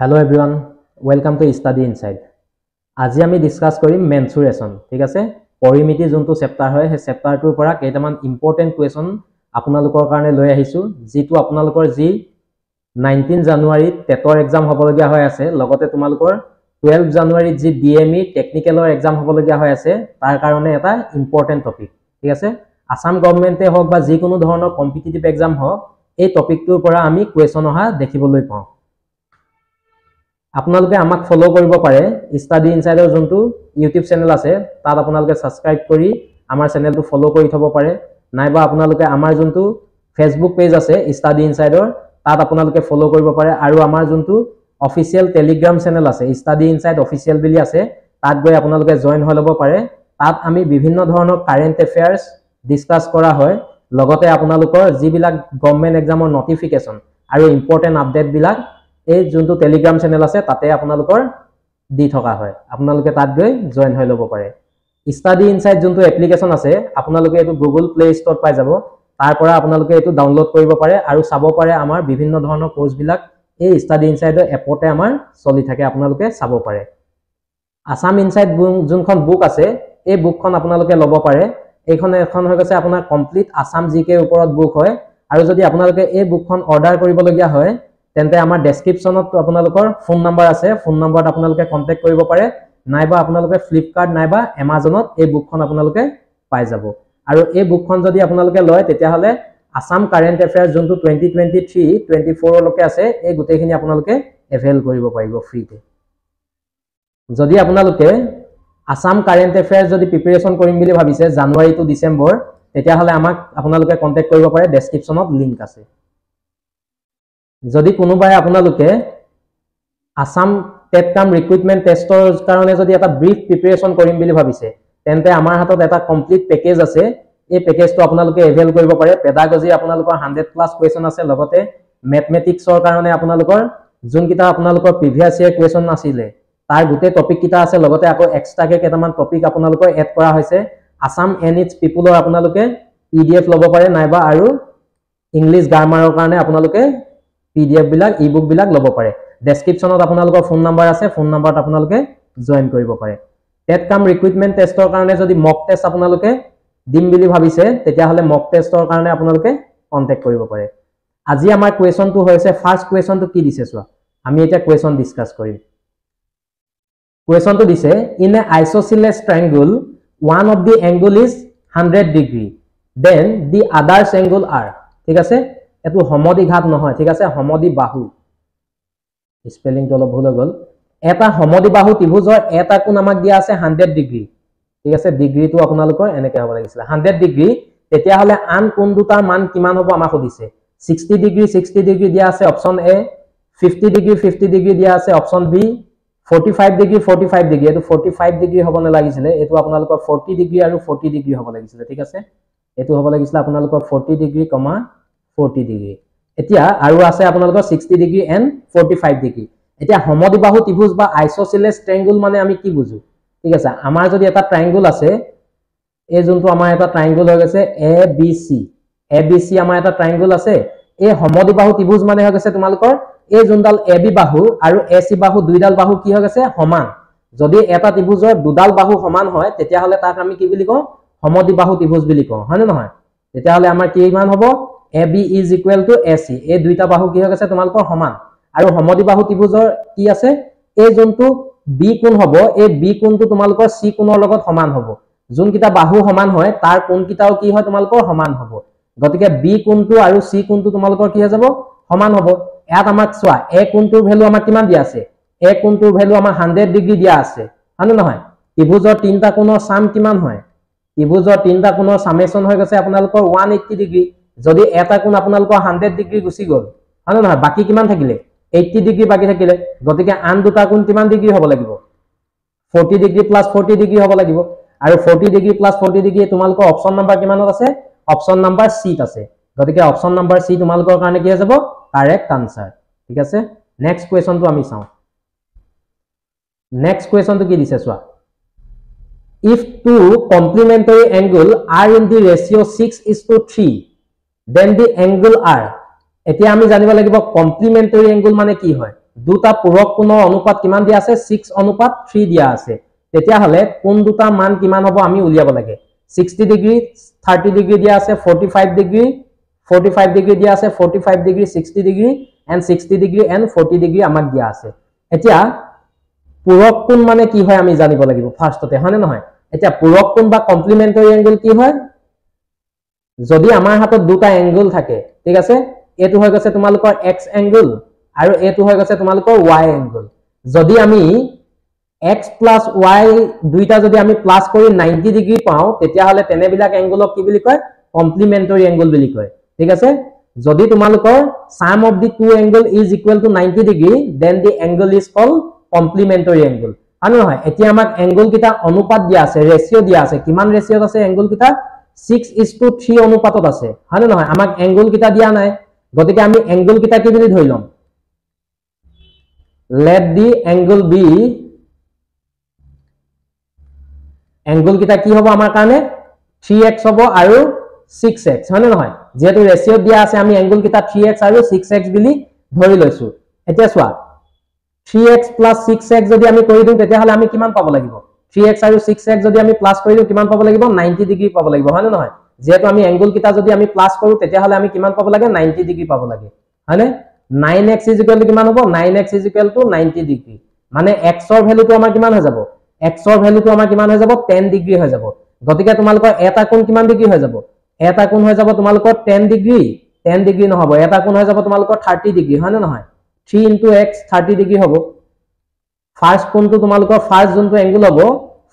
Hello everyone, welcome to Study Inside. আজি আমি discuss কৰিম মেনসুৰেচন, ঠিক আছে? পৰিমিতি যোনটো চেপ্টাৰ হয়, সেই চেপ্টাৰটোৰ পৰা কেইটামান ইম্পৰ্টেন্ট কুৱেশ্যন আপোনালোকৰ কাৰণে লৈ আহিছো, যিটো আপোনালোকৰ যি 19 জানুৱাৰীত টেটৰ এক্সাম হ'বলগীয়া হৈ আছে, লগতে তোমালোকৰ 12 জানুৱাৰীত যি ডিএমই টেকনিকেলৰ এক্সাম হ'বলগীয়া হৈ আছে, তাৰ কাৰণে এটা ইম্পৰ্টেন্ট টপিক, ঠিক আছে? আসাম গভৰ্ণমেণ্টে হওক বা যিকোনো ধৰণৰ কম্পিটিটিভ এক্সাম হওক, এই টপিকটোৰ পৰা আমি কুৱেশ্যন অহা দেখিবলৈ পাওঁ। আপোনালোকে আমাক ফলো কৰিব পাৰে ষ্টাডি ইনসাইডৰ যোনটো ইউটিউব চেনেল আছে, তাত আপোনালোকে সাবস্ক্ৰাইব কৰি আমাৰ চেনেলটো ফলো কৰি থব পাৰে, নাইবা আপোনালোকে আমাৰ যোনটো ফেসবুক পেজ আছে ষ্টাডি ইনসাইডৰ, তাত আপোনালোকে ফলো কৰিব পাৰে, আৰু আমাৰ যোনটো অফিচিয়েল টেলিগ্ৰাম চেনেল আছে ষ্টাডি ইনসাইড অফিচিয়েল বুলি আছে, তাত গৈ আপোনালোকে জয়েন হৈ ল'ব পাৰে। তাত আমি বিভিন্ন ধৰণৰ কাৰেণ্ট এফেয়াৰ্স ডিসকাস কৰা হয়, লগতে আপোনালোকৰ যিবিলাক গভৰ্ণমেণ্ট এক্সামৰ নটিফিকেশন আৰু ইম্পৰ্টেন্ট আপডেট বিলাক এই যোনটো টেলিগ্ৰাম চেনেল আছে তাতে আপোনালোকৰ দি থকা হয়, আপোনালোকে তাত গৈ জয়েন হৈ ল'ব পাৰে। ষ্টাডি ইনসাইড যোনটো এপ্লিকেশন আছে, আপোনালোকে এইটো গুগল প্লে ষ্টৰত পাই যাব, তাৰ পৰা আপোনালোকে এইটো ডাউনলোড কৰিব পাৰে আৰু চাব পাৰে আমাৰ বিভিন্ন ধৰণৰ কোৰ্স বিলাক এই ষ্টাডি ইনসাইডৰ এপতে আমাৰ চলি থাকে, আপোনালোকে চাব পাৰে। আসাম ইনসাইড যোনখন বুক আছে, এই বুকখন আপোনালোকে ল'ব পাৰে। এইখন এখন হৈ গৈছে আপোনাৰ কমপ্লিট আসাম জিকে ওপৰত বুক হয়, আৰু যদি আপোনালোকে এই বুকখন অৰ্ডাৰ কৰিবলগীয়া হয় তেন্তে আমাৰ ডেসক্ৰিপশনত আপোনালোকৰ ফোন নাম্বাৰ আছে, ফোন নাম্বাৰত আপোনালোকে কন্টেক্ট কৰিব পাৰে, নাইবা আপোনালোকে ফ্লিপকাৰ্ট নাইবা এমাজনত এই বুকখন আপোনালোকে পাই যাব। আৰু এই বুকখন যদি আপোনালোকে লয় তেতিয়াহলে আসাম কাৰেণ্ট এফেয়াৰ্স যোনটো 2023-24 লৈকে আছে, এই গোটেইখিনি আপোনালোকে এভেইল কৰিব পাৰিব ফ্ৰীতে। যদি আপোনালোকে আসাম কাৰেণ্ট এফেয়াৰ্স যদি প্ৰিপাৰেচন কৰিম বুলি ভাবিছে জানুৱাৰী টু ডিসেম্বৰ, তেতিয়াহলে আমাক আপোনালোকে কন্টেক্ট কৰিব পাৰে, ডেসক্ৰিপশনত লিংক আছে। যদি কোনোবাই আপোনালোকে আসাম টেটকাম ৰিক্ৰুটমেন্ট টেষ্টৰ কাৰণে যদি এটা ব্ৰিফ প্ৰিপাৰেচন কৰিম বুলি ভাবিছে, তেন্তে আমাৰ হাতত এটা কমপ্লিট পেকেজ আছে, এই পেকেজটো আপোনালোকে এভেইল কৰিব পাৰে। পেডাগজি আপোনালোকৰ 100+ কুৱেশ্যন আছে, লগতে মেথমেটিক্সৰ কাৰণে আপোনালোকৰ যোনকিটা আপোনালোকৰ প্ৰিভিয়াস ইয়াৰ কুৱেশ্যন নাছিলে তাৰ গোটেই টপিক কিটা আছে, লগতে আকৌ এক্সট্ৰাকে কেইটামান টপিক আপোনালোকৰ এড কৰা হৈছে। আসাম এণ্ড ইটস পিপলৰ আপোনালোকে পিডিএফ ল'ব পাৰে, নাইবা আৰু ইংলিছ গ্ৰামাৰৰ কাৰণে আপোনালোকে পিডিএফ বিলাক ইবুক বিলাক ল'ব পাৰে। ডেসক্ৰিপশনত আপোনালোকৰ ফোন নাম্বাৰ আছে, ফোন নাম্বাৰত আপোনালোকে জয়েন কৰিব পাৰে। টেটকাম ৰিক্ৰুটমেন্ট টেষ্টৰ কাৰণে যদি মক টেষ্ট আপোনালোকে দিম বুলি ভাবিছে, তেতিয়াহলে মক টেষ্টৰ কাৰণে আপোনালোকে কন্টেক্ট কৰিব পাৰে। আজি আমাৰ কুৱেশ্যনটো হৈছে, ফাৰ্স্ট কুৱেশ্যনটো কি দিছে চোৱা, আমি এটা কুৱেশ্যন ডিসকাস কৰিম। কুৱেশ্যনটো দিছে, in a isosceles triangle one of the angle is 100 degree, then the others angle are, ঠিক আছে? এটো সমদ্বিঘাত নহয়, ঠিক আছে? সমদ্বিবাহু, স্পেলিংটো অলপ ভুল হৈ গল। এটা সমদ্বিবাহু ত্ৰিভুজৰ এটা কোণ আমাক দিয়া আছে 100 ডিগ্ৰী, ঠিক আছে? ডিগ্ৰীটো আপোনালোকৰ এনেকৈ হ'ব লাগিছিল 100 ডিগ্ৰী, তেতিয়া হলে আন কোণ দুটাৰ মান কিমান হ'ব আমাক সুধিছে। 60 ডিগ্ৰী দিয়া আছে অপচন এ, 50 ডিগ্ৰী দিয়া আছে অপচন বি, 45 ডিগ্ৰী, এটো 45 ডিগ্ৰী হ'ব নালাগিছিলে, এটো আপোনালোকৰ 40 ডিগ্ৰী আৰু 40 ডিগ্ৰী হ'ব লাগিছিলে, ঠিক আছে? এটো হ'ব লাগিছিলে আপোনালোকৰ 40 ডিগ্ৰী, 40 ডিগ্ৰী। এতিয়া আৰু আছে আপোনালোকৰ 60 ডিগ্ৰী এণ্ড 45 ডিগ্ৰী। এতিয়া সমদ্বিবাহু ত্ৰিভুজ বা আইসোসেলেস ট্ৰায়াঙ্গল মানে আমি কি বুঝো, ঠিক আছে? আমাৰ যদি এটা ট্ৰায়াঙ্গল আছে, এই যোনটো আমাৰ এটা ট্ৰায়াঙ্গল হৈ গৈছে ABC আমাৰ এটা ট্ৰায়াঙ্গল আছে, এই সমদ্বিবাহু ত্ৰিভুজ মানে হৈ গৈছে তোমালোকৰ এই যোনডাল AB বাহু আৰু AC বাহু দুইডাল বাহু কি হৈ গৈছে সমান। যদি এটা ত্ৰিভুজৰ দুডাল বাহু সমান হয়, তেতিয়া হলে তাক আমি কি বুলি কওঁ, সমদ্বিবাহু ত্ৰিভুজ বুলি কওঁ, হয় নে নহয়? তেতিয়া হলে আমাৰ কি মান হ'ব, AB is equal to AC, এই দুইটা বাহু কি হৈ গৈছে তোমালোকৰ সমান। আৰু সমদ্বিবাহু ত্ৰিভুজৰ কি আছে, এই যোনটো B কোণ হ'ব, এই B কোণটো তোমালোকৰ C কোণৰ লগত সমান হ'ব। যোনকিটা বাহু সমান হয় তাৰ কোণকিটাও কি হয় তোমালোকৰ সমান হ'ব, গতিকে B কোণটো আৰু C কোণটো তোমালোকৰ কি হৈ যাব, সমান হ'ব। ইয়াত আমাক চোৱা, A কোণটোৰ ভ্যালু আমাক কিমান দিয়া আছে, A কোণটোৰ ভ্যালু আমাৰ 100 ডিগ্ৰী দিয়া আছে, হয় নহয়? ত্ৰিভুজৰ তিনটা কোণৰ সাম কিমান হয়, ত্ৰিভুজৰ তিনটা কোণৰ সামেশন হৈ গৈছে আপোনালোকৰ 180 ডিগ্ৰী। যদি এটা কোণ আপোনালোকৰ 100 ডিগ্ৰী গুচি গল, হয় নহয়, বাকি কিমান থাকিলে, 80 ডিগ্ৰী বাকি থাকিলে, গতিকে আন দুটা কোণ কিমান ডিগ্ৰী হ'ব লাগিব, 40 ডিগ্ৰী প্লাস 40 ডিগ্ৰী হ'ব লাগিব। আৰু 40 ডিগ্ৰী প্লাস 40 ডিগ্ৰী তোমালোকৰ অপচন নাম্বাৰ কিমানত আছে, অপচন নাম্বাৰ সি ত আছে, গতিকে অপচন নাম্বাৰ সি তোমালোকৰ কাৰণে কি হৈ যাব, কাৰেক্ট আনসাৰ, ঠিক আছে? নেক্সট কুৱেশ্যনটো আমি চাওঁ। নেক্সট কুৱেশ্যনটো কি দিছে চোৱা, if two complementary angle are in the ratio 6:3, then the angle are, এতিয়া আমি জানিব লাগিব কমপ্লিমেন্টাৰী এংগল মানে কি হয়। দুটা পূৰক কোণৰ অনুপাত কিমান দিয়া আছে 6:3 দিয়া আছে তেতিয়া হলে কোন দুটা মান কিমান হ'ব আমি উলিয়াব লাগে 60 ডিগ্ৰী 30 ডিগ্ৰী দিয়া আছে 45 ডিগ্ৰী দিয়া আছে 45 degree 60 degree and 60 degree and 40 degree আমাক দিয়া আছে এতিয়া পূৰক কোণ মানে কি হয় আমি জানিব লাগিব ফাৰ্ষ্টতে হয়নে নহয় এতিয়া পূৰক কোণ বা কমপ্লিমেন্টাৰী এংগল কি হয় যদি আমাৰ হাতত দুটা এংগল থাকে ঠিক আছে এটো হৈ গৈছে তোমালোকৰ x এংগল আৰু এটো হৈ গৈছে তোমালোকৰ y এংগল যদি আমি x plus y দুইটা যদি আমি প্লাস কৰি 90 ডিগ্ৰী পাও তেতিয়া হলে তেনেবিলাক এংগলক কি বুলি কয় কমপ্লিমেন্টাৰী এংগল বুলি কয় ঠিক আছে যদি তোমালোকৰ sum of the two angle is equal to 90 degree then the angle is called complementary angle আনো নহয় এতিয়া আমাক এংগল কিটা অনুপাত দিয়া আছে ৰেশিও দিয়া আছে কিমান ৰেশিওত আছে এংগল কিটা 6:3 অনুপাতত আছে আনো নহয় আমাক এংগল কিটা দিয়া নাই গতিকে আমি এংগল কিটা কি বুলি ধৰিলম let the angle be angle কিটা কি হ'ব আমাৰ কাৰণে 3x হ'ব আৰু 6x হয়নে নহয় যেহেতু ৰেশিও দিয়া আছে আমি এংগল কিটা 3x আৰু 6x বুলি ধৰি লৈছো এতিয়া চোৱা 3x plus 6x যদি আমি কৰি দিও তেতিয়া হলে আমি কিমান পাব লাগিব 3x আৰু 6x যদি আমি প্লাস কৰি দিও কিমান পাব লাগিব 90 ডিগ্ৰী পাব লাগিব হয়নে নহয় যেহেতু আমি এংগল কিটা যদি আমি প্লাস কৰো তেতিয়া হলে আমি কিমান পাব লাগে 90 ডিগ্ৰী পাব লাগে হয়নে 9x কিমান হ'ব 9x 90 ডিগ্ৰী মানে x ৰ ভ্যালুটো আমাৰ কিমান হৈ যাব x ৰ ভ্যালুটো আমাৰ কিমান হৈ যাব 10 ডিগ্ৰী হৈ যাব গতিকে তোমালোকৰ এটা কোণ কিমান ডিগ্ৰী হৈ যাব এটা কোণ হৈ যাব তোমালোকৰ 10 ডিগ্ৰী নহব এটা কোণ হৈ যাব তোমালোকৰ 30 ডিগ্ৰী হয় না নহয় 3 into x 30 ডিগ্ৰী হ'ব ফাৰ্স্ট কোণটো তোমালোকৰ ফাৰ্স্ট যোনটো এংগল হ'ব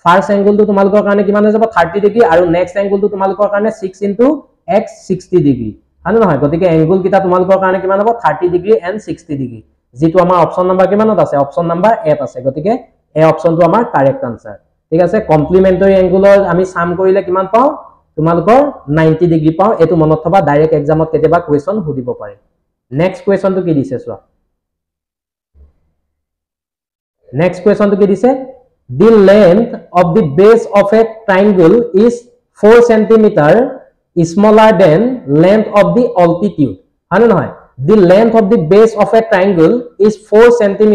ফাৰ্স্ট এংগলটো তোমালোকৰ কাৰণে কিমান হৈ যাব 30 ডিগ্ৰী আৰু নেক্সট এংগলটো তোমালোকৰ কাৰণে 6 into x 60 ডিগ্ৰী হয় না নহয় গতিকে এংগল কিটা তোমালোকৰ কাৰণে কিমান হ'ব 30 ডিগ্ৰী and 60 ডিগ্ৰী যেটো আমাৰ অপচন নাম্বাৰ কিমানত আছে অপচন নাম্বাৰ 8 আছে গতিকে এই অপচনটো আমাৰ কাৰেক্ট আনসাৰ ঠিক আছে কমপ্লিমেন্টাৰী এংগলৰ আমি সাম কৰিলে কিমান পাও তোমালোকৰ 90 ডিগ্ৰী পাও এটো মনত থবা ডাইৰেক্ট এক্সামত কেতেবা কোৱেশ্চন সুধিব পাৰে নেক্সট কোৱেশ্চনটো কি দিছে চোৱা নেক্সট কোৱেশ্চনটো কি দিছে the length of the base of a triangle is 4 cm smaller than length of the altitude হয় না নহয় the length of the base of a triangle is 4 cm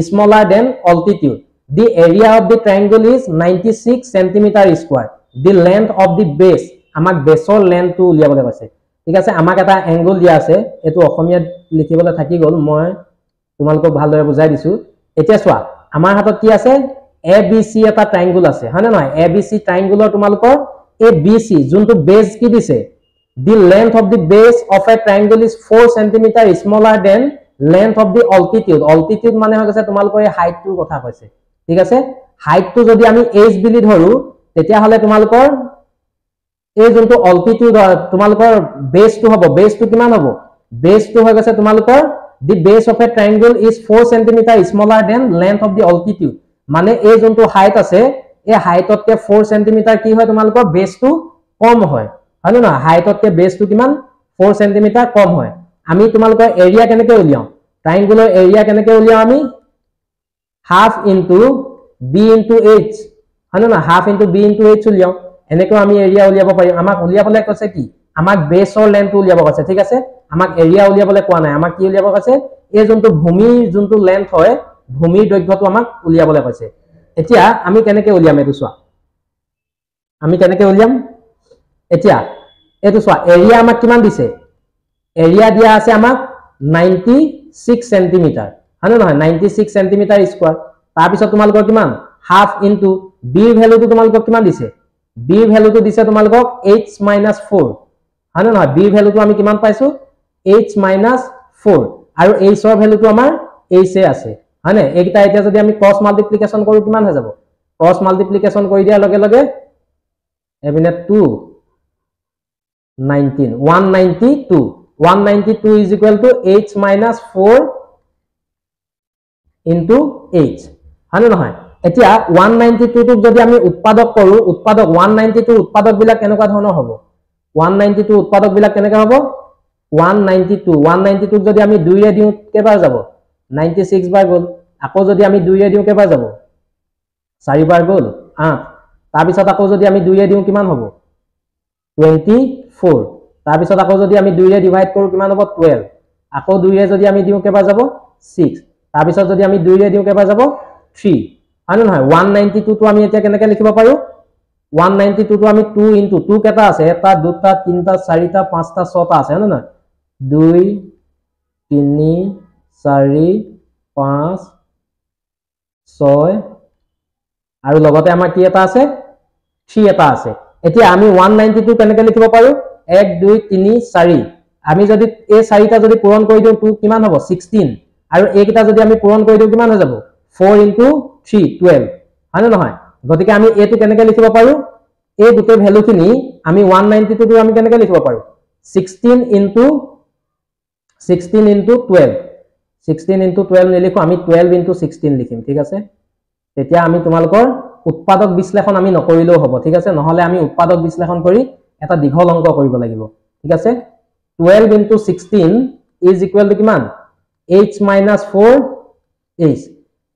smaller than altitude the area of the triangle is 96 cm square the length of the base আমাক বেসৰ length টো উলিয়াবলৈ কৈছে ঠিক আছে আমাক এটা এংগল দিয়া আছে এটো অসমীয়া লিখিবলৈ থাকি গল মই তোমালোকক ভালদৰে বুজাই দিছো এতিয়া চোৱা আমাৰ হাতত কি আছে ABC এটা ট্ৰায়াঙ্গল আছে হয় না নহয় ABC ট্ৰায়াঙ্গলৰ তোমালোকৰ ABC যোনটো বেস কি দিছে the length of the base of a triangle is 4 cm smaller than length of the altitude altitude মানে হৈ গৈছে তোমালোকৰ এই হাইট টোৰ কথা কৈছে ঠিক আছে হাইট টো যদি আমি h বুলি ধৰো তেতিয়া হলে তোমালোকৰ এই যোনটো altitude তোমালোকৰ বেস টো হ'ব বেস টো কিমান হ'ব বেস টো হৈ গৈছে তোমালোকৰ the base of a triangle is 4 cm smaller than length of the altitude মানে এই যোনটো হাইট আছে এই হাইটতকে 4 cm কি হয় তোমালোকৰ বেস টো কম হয় হয় না হাইটতকে বেস টো কিমান 4 cm কম হয় আমি তোমালোকৰ এৰিয়া কেনেকৈ উলিয়াও ট্ৰায়াঙ্গলৰ এৰিয়া কেনেকৈ উলিয়াও আমি half into b into h হয় না half into b into h উলিয়াও এনেকৈ আমি এৰিয়া উলিয়াব পাৰিম আমাক উলিয়াবলৈ কৈছে কি আমাক বেসৰ লেন্থ উলিয়াব কৈছে ঠিক আছে আমাক এৰিয়া উলিয়াবলৈ কোৱা নাই আমাক কি উলিয়াব কৈছে এই যোনটো ভূমিৰ যোনটো লেন্থ হয় ভূমিৰ দৈৰ্ঘ্যটো আমাক উলিয়াবলৈ কৈছে এতিয়া আমি কেনেকৈ উলিয়াম এটো চোৱা আমি কেনেকৈ উলিয়াম এতিয়া এটো চোৱা এৰিয়া আমাক কিমান দিছে এৰিয়া দিয়া আছে আমাক 96 cm হয় নহয় 96 cm স্কয়াৰ তাৰ পিছত তোমালোকৰ কিমান হাফ ইনটু b ভ্যালুটো তোমালোকক কিমান দিছে b ভ্যালুটো দিছে তোমালোকক h - 4 হয় নহয় b ভ্যালুটো আমি কিমান পাইছো h - 4 আৰু h ৰ ভ্যালুটো আমাৰ h এ আছে হয়নে এইটা এতিয়া যদি আমি ক্ৰস মাল্টিপ্লিকেশন কৰো কিমান হৈ যাব ক্ৰস মাল্টিপ্লিকেশন কৰি দিয়াৰ লগে লগে এবিনে 2 19 192 is equal to h minus 4 into h হয় নহয় এতিয়া 192 টোক যদি আমি উৎপাদক কৰো উৎপাদক 192 উৎপাদক বিলাক কেনেকুৱা ধৰণৰ হ'ব 192 উৎপাদক বিলাক কেনেকৈ হ'ব 192 টোক যদি আমি 2 ৰে দিও কেবাৰ যাব 96 বাৰ গল আকৌ যদি আমি 2 ৰে দিও কেবাৰ যাব 4 বাৰ গল 8 তাৰ পিছত আকৌ যদি আমি 2 ৰে দিও কিমান হ'ব 24 তাৰ পিছত আকৌ যদি আমি 2 ৰে ডিভাইড কৰো কিমান হ'ব 12 আকৌ 2 ৰে যদি আমি দিও কেবাৰ যাব 6 তাৰ পিছত যদি আমি 2 ৰে দিও কেবা যাব 3 হয় নহয় 192 টো আমি এতিয়া কেনেকৈ লিখিব পাৰো 192 টো আমি 2 ইনটু 2 কেটা আছে এটা দুটা তিনটা চাৰিটা পাঁচটা ছটা আছে হয় নহয় 2 3 4 5 6 আৰু লগতে আমাৰ কি এটা আছে 3 এটা আছে এতিয়া আমি 192 কেনেকৈ লিখিব পাৰো 1 2 3 4 আমি যদি এই চাৰিটা যদি পূৰণ কৰি দিও 2 কিমান হ'ব 16 আৰু এইকেইটা যদি আমি পূৰণ কৰি দিও কিমান হৈ যাব 4 into 3 12 হয় নহয় গতিকে আমি এটো কেনেকৈ লিখিব পাৰো এই দুটো ভ্যালুখিনি আমি 192 টো আমি কেনেকৈ লিখিব পাৰো 16 into 12 16 into 12 নিলিখো আমি 12 into 16 লিখিম ঠিক আছে তেতিয়া আমি তোমালোকৰ উৎপাদক বিশ্লেষণ আমি নকৰিলেও হ'ব ঠিক আছে নহলে আমি উৎপাদক বিশ্লেষণ কৰি এটা দীঘল অংক কৰিব লাগিব ঠিক আছে 12 into 16 is equal to কিমান h minus 4 h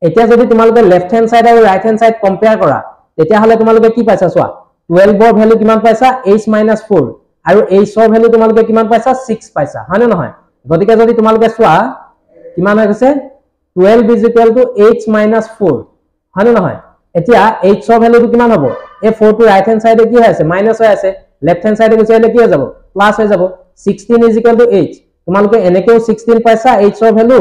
এতিয়া যদি তোমালোকে লেফট হ্যান্ড সাইড আৰু ৰাইট হ্যান্ড সাইড কম্পেয়াৰ কৰা তেতিয়া হলে তোমালোকে কি পাইছা চোৱা 12 ৰ ভ্যালু কিমান পাইছা h minus 4 আৰু h ৰ ভ্যালু তোমালোকে কিমান পাইছা 6 পাইছা হয় নে নহয় গতিকে যদি তোমালোকে চোৱা কিমান হৈ গৈছে 12 is equal to h minus 4 হয় নে নহয় এতিয়া h ৰ ভ্যালুটো কিমান হ'ব এই 4 টো ৰাইট হ্যান্ড সাইডে কি হৈ আছে মাইনাস হৈ আছে লেফট হ্যান্ড সাইডে গুছি আহিলে কি হৈ যাব প্লাস হৈ যাব 16 is equal to h তোমালোকে এনেকেও 16 পাইছা h ৰ ভ্যালু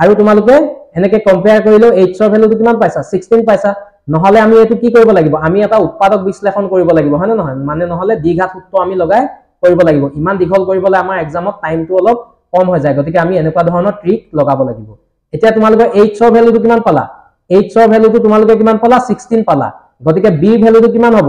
আৰু তোমালোকে এনেকে কম্পেয়াৰ কৰিলো h ৰ ভ্যালুটো কিমান পাইছা 16 পাইছা নহলে আমি এটো কি কৰিব লাগিব আমি এটা উৎপাদক বিশ্লেষণ কৰিব লাগিব হয় নে নহয় মানে নহলে দ্বিঘাত সূত্ৰ আমি লগাই কৰিব লাগিব ইমান দীঘল কৰিবলৈ আমাৰ এক্সামত টাইমটো অলপ কম হৈ যায় গতিকে আমি এনেকুৱা ধৰণৰ ট্ৰিক লগাব লাগিব এতিয়া তোমালোকে h ৰ ভ্যালুটো কিমান পালা h ৰ ভ্যালুটো তোমালোকে কিমান পালা 16 পালা গতিকে b ৰ ভ্যালুটো কিমান হ'ব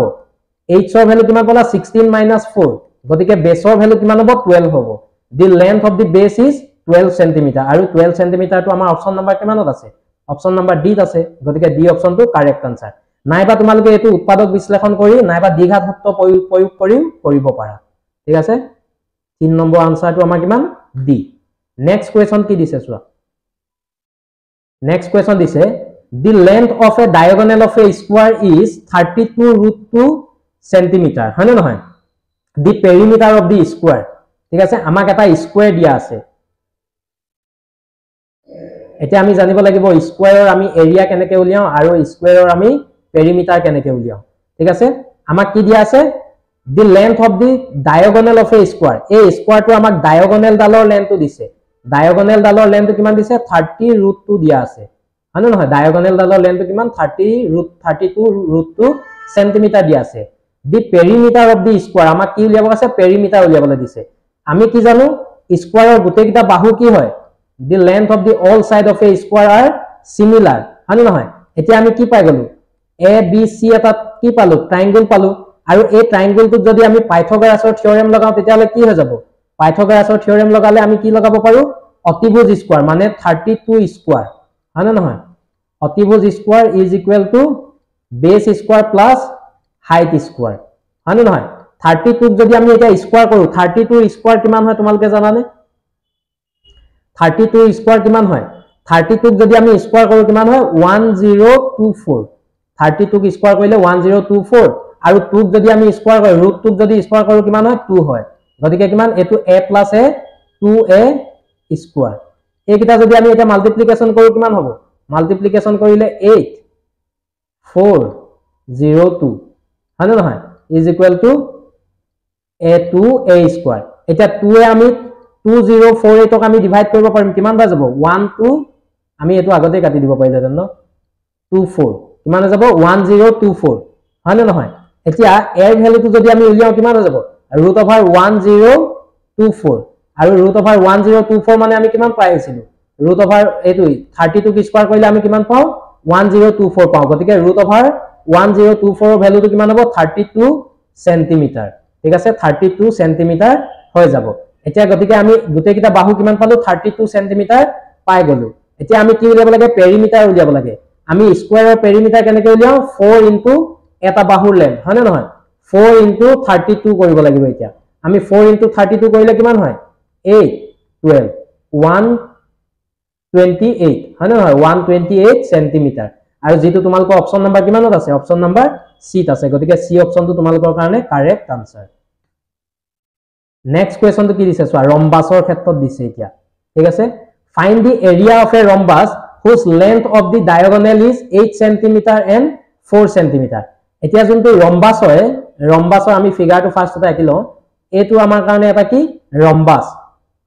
h ৰ ভ্যালু কিমান পালা 16 minus 4 গতিকে বেছৰ ভ্যালু কিমান হ'ব 12 হ'ব the length of the base is 12 cm আৰু 12 cm টো আমাৰ অপচন নম্বৰ কিমানত আছে অপচন নম্বৰ ডি ত আছে গতিকে ডি অপচনটো কাৰেক্ট আনসাৰ নাইবা তোমালোকে এটো উৎপাদক বিশ্লেষণ কৰি নাইবা দ্বিঘাত সূত্ৰ প্ৰয়োগ কৰিও কৰিব পাৰা ঠিক আছে 3 নম্বৰ আনসাৰটো আমাৰ কিমান ডি নেক্সট কোৱেশ্চন কি দিছে চোৱা নেক্সট কোৱেশ্চন দিছে the length of a diagonal of a square is 32√2 cm হয় নে নহয় the perimeter of the square ঠিক আছে আমাক এটা স্কয়াৰ দিয়া আছে এতিয়া আমি জানিব লাগিব স্কয়াৰৰ আমি এৰিয়া কেনেকৈ উলিয়াও আৰু স্কয়াৰৰ আমি পেৰিমিটাৰ কেনেকৈ উলিয়াও ঠিক আছে আমাক কি দিয়া আছে the length of the diagonal of a square এই স্কয়াৰটো আমাক ডায়াগোনাল ডালৰ লেন্থটো দিছে ডায়াগোনাল ডালৰ লেন্থটো কিমান দিছে 30√2 দিয়া আছে হয় নহয় ডায়াগোনাল ডালৰ লেন্থটো কিমান 32√2 সেন্টিমিটাৰ দিয়া আছে the perimeter of the square আমাক কি উলিয়াব আছে পেৰিমিটাৰ উলিয়াবলৈ দিছে আমি কি জানো স্কয়াৰৰ গোটেইটা বাহু কি হয় the length of the all side of a square are similar হয় নহয় এতিয়া আমি কি পাই গলো a b c এটা কি পালো ট্ৰায়াঙ্গল পালো আৰু এই ট্ৰায়াঙ্গলটোত যদি আমি পাইথাগোৰাছৰ থিওৰেম লগাও তেতিয়ালে কি হৈ যাব পাইথাগোৰাছৰ থিওৰেম লগালে আমি কি লগাব পাৰো অতিভুজ স্কয়াৰ মানে 32 স্কয়াৰ হয় নহয় অতিভুজ square is equal to base square plus height square হয় নহয় 32 যদি আমি এটা স্কয়াৰ কৰো 32 স্কয়াৰ কিমান হয় তোমালোকে জানানে 32 স্কয়াৰ কিমান হয় 32 যদি আমি স্কয়াৰ কৰো কিমান হয় 1024 32 স্কয়াৰ কৰিলে 1024 আৰু 2 যদি আমি স্কয়াৰ কৰো √2 যদি স্কয়াৰ কৰো কিমান হয় 2 হয় গতিকে কিমান এটো a + a 2a স্কয়াৰ এইকিটা যদি আমি এটা মাল্টিপ্লিকেশন কৰো কিমান হ'ব মাল্টিপ্লিকেশন কৰিলে 8 402 হয় নহয় is equal to a2a square এটা 2 এ আমি 2048 ক আমি ডিভাইড কৰিব পাৰিম কিমান বাৰ যাব 12 আমি এটো আগতে কাটি দিব পাৰিলেন ন 24 কিমান যাব 1024 হয় না নহয় এতিয়া এৰ ভ্যালুটো যদি আমি উলিয়াও কিমান হৈ যাব √1024 আৰু √1024 মানে আমি কিমান পাই আছিলো √, এটো 32 স্কয়াৰ কৰিলে আমি কিমান পাও 1024 পাও গতিকে √1024 ৰ ভ্যালুটো কিমান হ'ব 32 সেন্টিমিটাৰ ঠিক আছে 32 সেন্টিমিটাৰ হৈ যাব এতিয়া গতিকে আমি গুটেকিটা বাহু কিমান পালো 32 সেন্টিমিটাৰ পাই গলো এতিয়া আমি কি উলিয়াব লাগে পেৰিমিটাৰ উলিয়াব লাগে আমি স্কয়াৰৰ পেৰিমিটাৰ কেনেকৈ উলিয়াও 4 ইনটু এটা বাহুৰ লেন্থ হয় না নহয় 4 ইনটু 32 কৰিব লাগিব এতিয়া আমি 4 ইনটু 32 কৰিলে কিমান হয় 8 12 128 হয় না নহয় 128 সেন্টিমিটাৰ আৰু যেটো তোমালোকৰ অপচন নম্বৰ কিমানত আছে অপচন নম্বৰ সি ত আছে গতিকে সি অপচনটো তোমালোকৰ কাৰণে কাৰেক্ট আনসাৰ নেক্সট কোৱেশ্চন তো কি দিছে সোৱা ৰম্বাসৰ ক্ষেত্ৰত দিছে এতিয়া ঠিক আছে find the area of a rhombus whose length of the diagonal is 8 cm and 4 cm. এতিয়া যোনটো ৰম্বাস হয় ৰম্বাসৰ আমি ফিগাৰটো ফাৰ্ষ্টতে আঁকিলো এটো আমাৰ কাৰণে এটা কি ৰম্বাস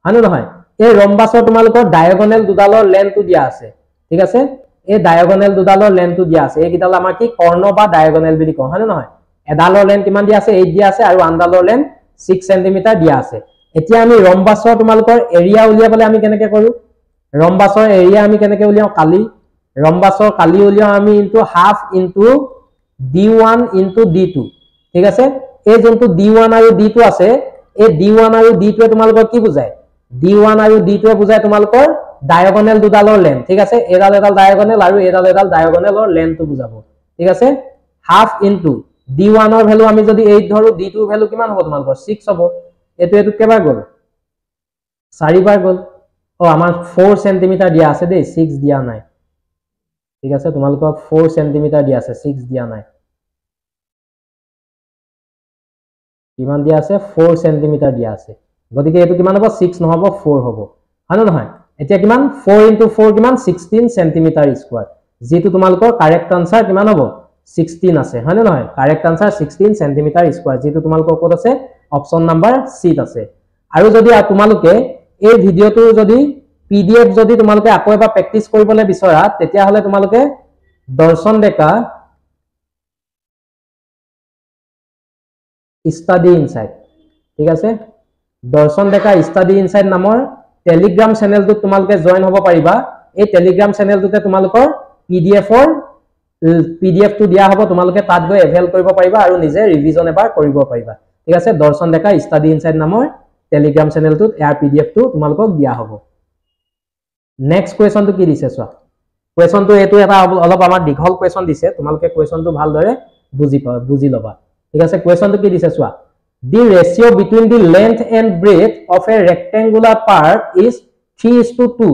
হয় নহয় এই ৰম্বাসৰ তোমালোকৰ ডায়াগোনাল দুডালৰ লেন্থটো দিয়া আছে ঠিক আছে এই ডায়াগোনাল দুডালৰ লেন্থটো দিয়া আছে এই কিডাল আমাৰ কি কৰ্ণ বা ডায়াগোনাল বুলি কওঁ হয় নহয় এডালৰ লেন্থ কিমান দিয়া আছে 8 দিয়া আছে আৰু আনডালৰ লেন্থ 6 cm দিয়া আছে এতিয়া আমি ৰম্বাসৰ তোমালোকৰ এৰিয়া উলিয়াবলৈ আমি কেনেকৈ কৰো ৰম্বাসৰ এৰিয়া আমি কেনেকৈ উলিয়াও কালি ৰম্বাসৰ কালি উলিয়াও আমি into half into d1 into d2 ঠিক আছে এই যোনটো d1 আৰু d2 আছে এই d1 আৰু d2 তোমালোকৰ কি বুজায় d1 আৰু d2 বুজায় তোমালোকৰ ডায়াগোনাল দুডালৰ লেন্থ ঠিক আছে এডাল এডাল ডায়াগোনাল আৰু এডাল এডাল ডায়াগোনালৰ লেন্থটো বুজাব ঠিক আছে হাফ ইনটু d1 ৰ ভ্যালু আমি যদি 8 ধৰো d2 ৰ ভ্যালু কিমান হ'ব তোমালোকৰ 6 হ'ব এটো কেবাৰ গল 4 বাৰ গল ও আমাৰ 4 cm দিয়া আছে দেই 6 দিয়া নাই ঠিক আছে তোমালোকৰ 4 cm দিয়া আছে 6 দিয়া নাই কিমান দিয়া আছে 4 cm দিয়া আছে গতিকে এটো কিমান হ'ব 6 নহব 4 হ'ব হয় নহয় এতিয়া কিমান 4 * 4 কিমান 16 cm স্কয়ার যেটো তোমালোকৰ কাৰেক্ট আনসাৰ কিমান হ'ব 16 আছে হয় নহয় কাৰেক্ট আনসাৰ 16 cm স্কয়াৰ যেটো তোমালোকৰ কোড আছে অপশন নাম্বাৰ সি আছে আৰু যদি তোমালোকে এই ভিডিওটো যদি পিডিএফ যদি তোমালোকে আকৌ এবাৰ প্ৰেক্টিস কৰিবলৈ বিচৰা তেতিয়া হলে তোমালোকে দৰ্শন ডেকা স্টাডি ইনসাইড ঠিক আছে দৰ্শন ডেকা স্টাডি ইনসাইড নামৰ টেলিগ্ৰাম চেনেলটো তোমালোকে জয়েন হ'ব পাৰিবা এই টেলিগ্ৰাম চেনেলটোতে তোমালোকৰ পিডিএফ টো দিয়া হ'ব তোমালোকে তাত গৈ এভেল কৰিব পাৰিবা আৰু নিজে ৰিভিজন এবাৰ কৰিব পাৰিবা ঠিক আছে দৰ্শন ডেকা স্টাডি ইনসাইড নামৰ টেলিগ্ৰাম চেনেলটোত ইয়াৰ পিডিএফ টো তোমালোকক দিয়া হ'ব নেক্সট কোৱেশ্চনটো কি দিছে চোৱা কোৱেশ্চনটো এটো এটা অলপ আমাৰ দীঘল কোৱেশ্চন দিছে তোমালোকে কোৱেশ্চনটো ভালদৰে বুজি লবা ঠিক আছে কোৱেশ্চনটো কি দিছে চোৱা the ratio between the length and breadth of a rectangular part is 3:2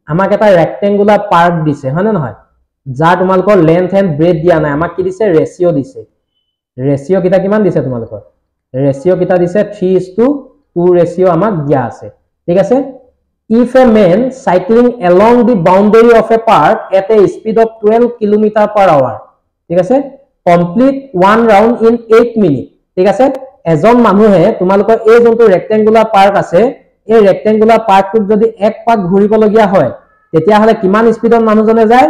আমাক এটা rectangular part দিছে হয়নে নহয় যা তোমালোকৰ length and breadth দিয়া নাই আমাক কি দিছে ৰেশিও দিছে ৰেশিও কিটা কিমান দিছে তোমালোকৰ ৰেশিও কিটা দিছে 3:2 ৰেশিও আমাক দিয়া আছে ঠিক আছে if a man cycling along the boundary of a park at a speed of 12 km/h ঠিক আছে complete one round in 8 minutes ঠিক আছে এজন মানুহে তোমালোকৰ এই যোনটো ৰেক্টেঙ্গুলাৰ পাৰ্ক আছে এই ৰেক্টেঙ্গুলাৰ পাৰ্কটোত যদি এক পাক ঘূৰিব লগিয়া হয় তেতিয়া হলে কিমান স্পিডত মানুহজনে যায়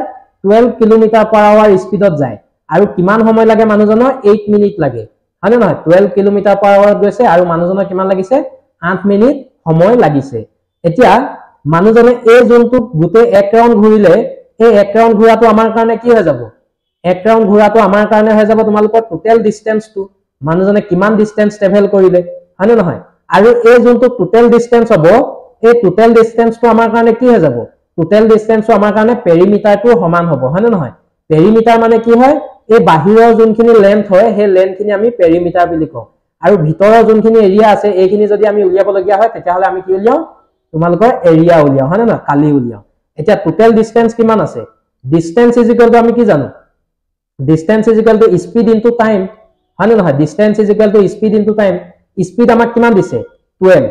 12 km/h স্পিডত যায় আৰু কিমান সময় লাগে মানুহজনৰ 8 মিনিট লাগে হয়নে নহয় 12 km/h গৈছে আৰু মানুহজনৰ কিমান লাগিছে 8 মিনিট সময় লাগিছে এতিয়া মানুহজনে এই যোনটো গুটে এক ৰাউন্ড ঘূৰিলে এই এক ৰাউন্ড ঘূৰাটো আমাৰ কাৰণে কি হৈ যাব এক ৰাউন্ড ঘূৰাটো আমাৰ কাৰণে হৈ যাব তোমালোকৰ টোটাল ডিসটেন্সটো মানুহজনে কিমান ডিসটেন্স ট্ৰেভেল কৰিলে হয়নে নহয় আৰু এই যোনটো টোটাল ডিসটেন্স হ'ব এই টোটাল ডিসটেন্সটো আমাৰ কাৰণে কি হৈ যাব টোটাল ডিসটেন্সটো আমাৰ কাৰণে পেৰিমিটাৰটো সমান হ'ব হয়নে নহয় পেৰিমিটাৰ মানে কি হয় এই বাহিৰৰ যোনখিনি লেন্থ হয় সেই লেন্থখিনি আমি পেৰিমিটাৰ বুলি কওঁ আৰু ভিতৰৰ যোনখিনি এৰিয়া আছে এইখিনি যদি আমি উলিয়াব লগিয়া হয় তেতিয়া হলে আমি কি উলিয়াও তোমালোকৰ এৰিয়া উলিয়াও হয়নে নহয় কালি উলিয়াও এতিয়া টোটাল ডিসটেন্স কিমান আছে ডিসটেন্স ইজ ইকুৱেল টু আমি কি জানো distance is equal two speed into time হয়নে নহয় distance is equal two speed into time speed আমাক কিমান দিছে 12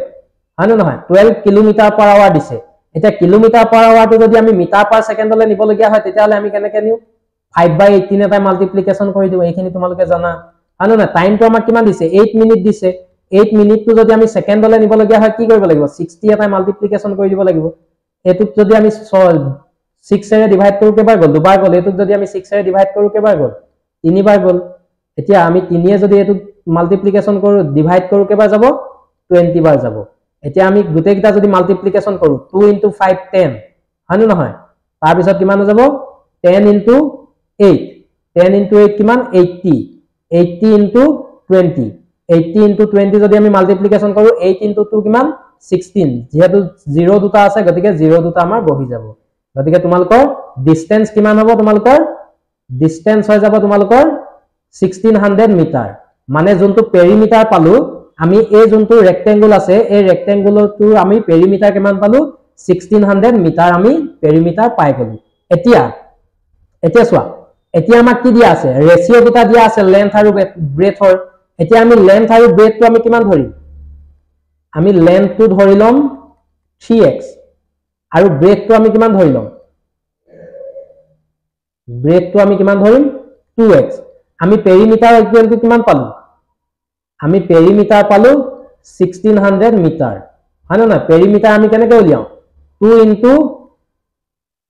হয়নে নহয় 12 km/h দিছে এটা km/h টো যদি আমি মিটাৰ/সেকেন্ড লৈ নিব লগিয়া হয় তেতিয়া হলে আমি কেনেকৈ নিউ 5/18 এটা মাল্টিপ্লিকেশন কৰি দিও এইখিনি তোমালোকে জানা হয়নে নহয় টাইমটো আমাক কিমান দিছে 8 মিনিট দিছে 8 মিনিটটো যদি আমি সেকেন্ড লৈ নিব লগিয়া হয় কি কৰিব লাগিব 60 এটা মাল্টিপ্লিকেশন কৰি দিব লাগিব এটুক যদি আমি 6 এৰে ডিভাইড কৰো কেবাৰ গল দুবাৰ গল এটুক যদি আমি 6 এৰে ডিভাইড কৰো কেবাৰ গল তিনিবাৰ গল এতিয়া আমি 3 এ যদি এটু মাল্টিপ্লিকেশন কৰো ডিভাইড কৰো কেবাৰ যাব 20 বাৰ যাব এতিয়া আমি গুটে কিটা যদি মাল্টিপ্লিকেশন কৰো 2 * 5 10 হয়নে নহয় তাৰ পিছত কিমান যাব 10 * 8 10 * 8 কিমান 80 80 * 20 80 * 20 যদি আমি মাল্টিপ্লিকেশন কৰো 8 * 2 কিমান 16 যেহেতু 0 দুটা আছে গতিকে 0 দুটা আমাৰ বহি যাব গতিকে তোমালোকৰ ডিসটেন্স কিমান হ'ব তোমালোকৰ ডিসটেন্স হৈ যাব তোমালোকৰ 1600 মিটাৰ মানে যোনটো পেৰিমিটাৰ পালো আমি এই যোনটো ৰেক্টেঙ্গল আছে এই ৰেক্টেঙ্গলটো আমি পেৰিমিটাৰ কিমান পালো 1600 মিটাৰ আমি পেৰিমিটাৰ পাই গলো এতিয়া চোৱা এতিয়া আমাক কি দিয়া আছে ৰেশিও দুটা দিয়া আছে লেন্থ আৰু ব্ৰেথৰ এতিয়া আমি লেন্থ আৰু ব্ৰেথটো আমি কিমান ধৰিম আমি লেন্থটো ধৰি লম 3x আৰু ব্ৰেথটো আমি কিমান ধৰি লম ব্ৰেডটো আমি কিমান ধৰিম 2x আমি পেৰিমিটাৰ ইকুৱেল টু কিমান পালো আমি পেৰিমিটাৰ পালো 1600 মিটাৰ হয় না পেৰিমিটাৰ আমি কেনেকৈ উলিয়াও 2 into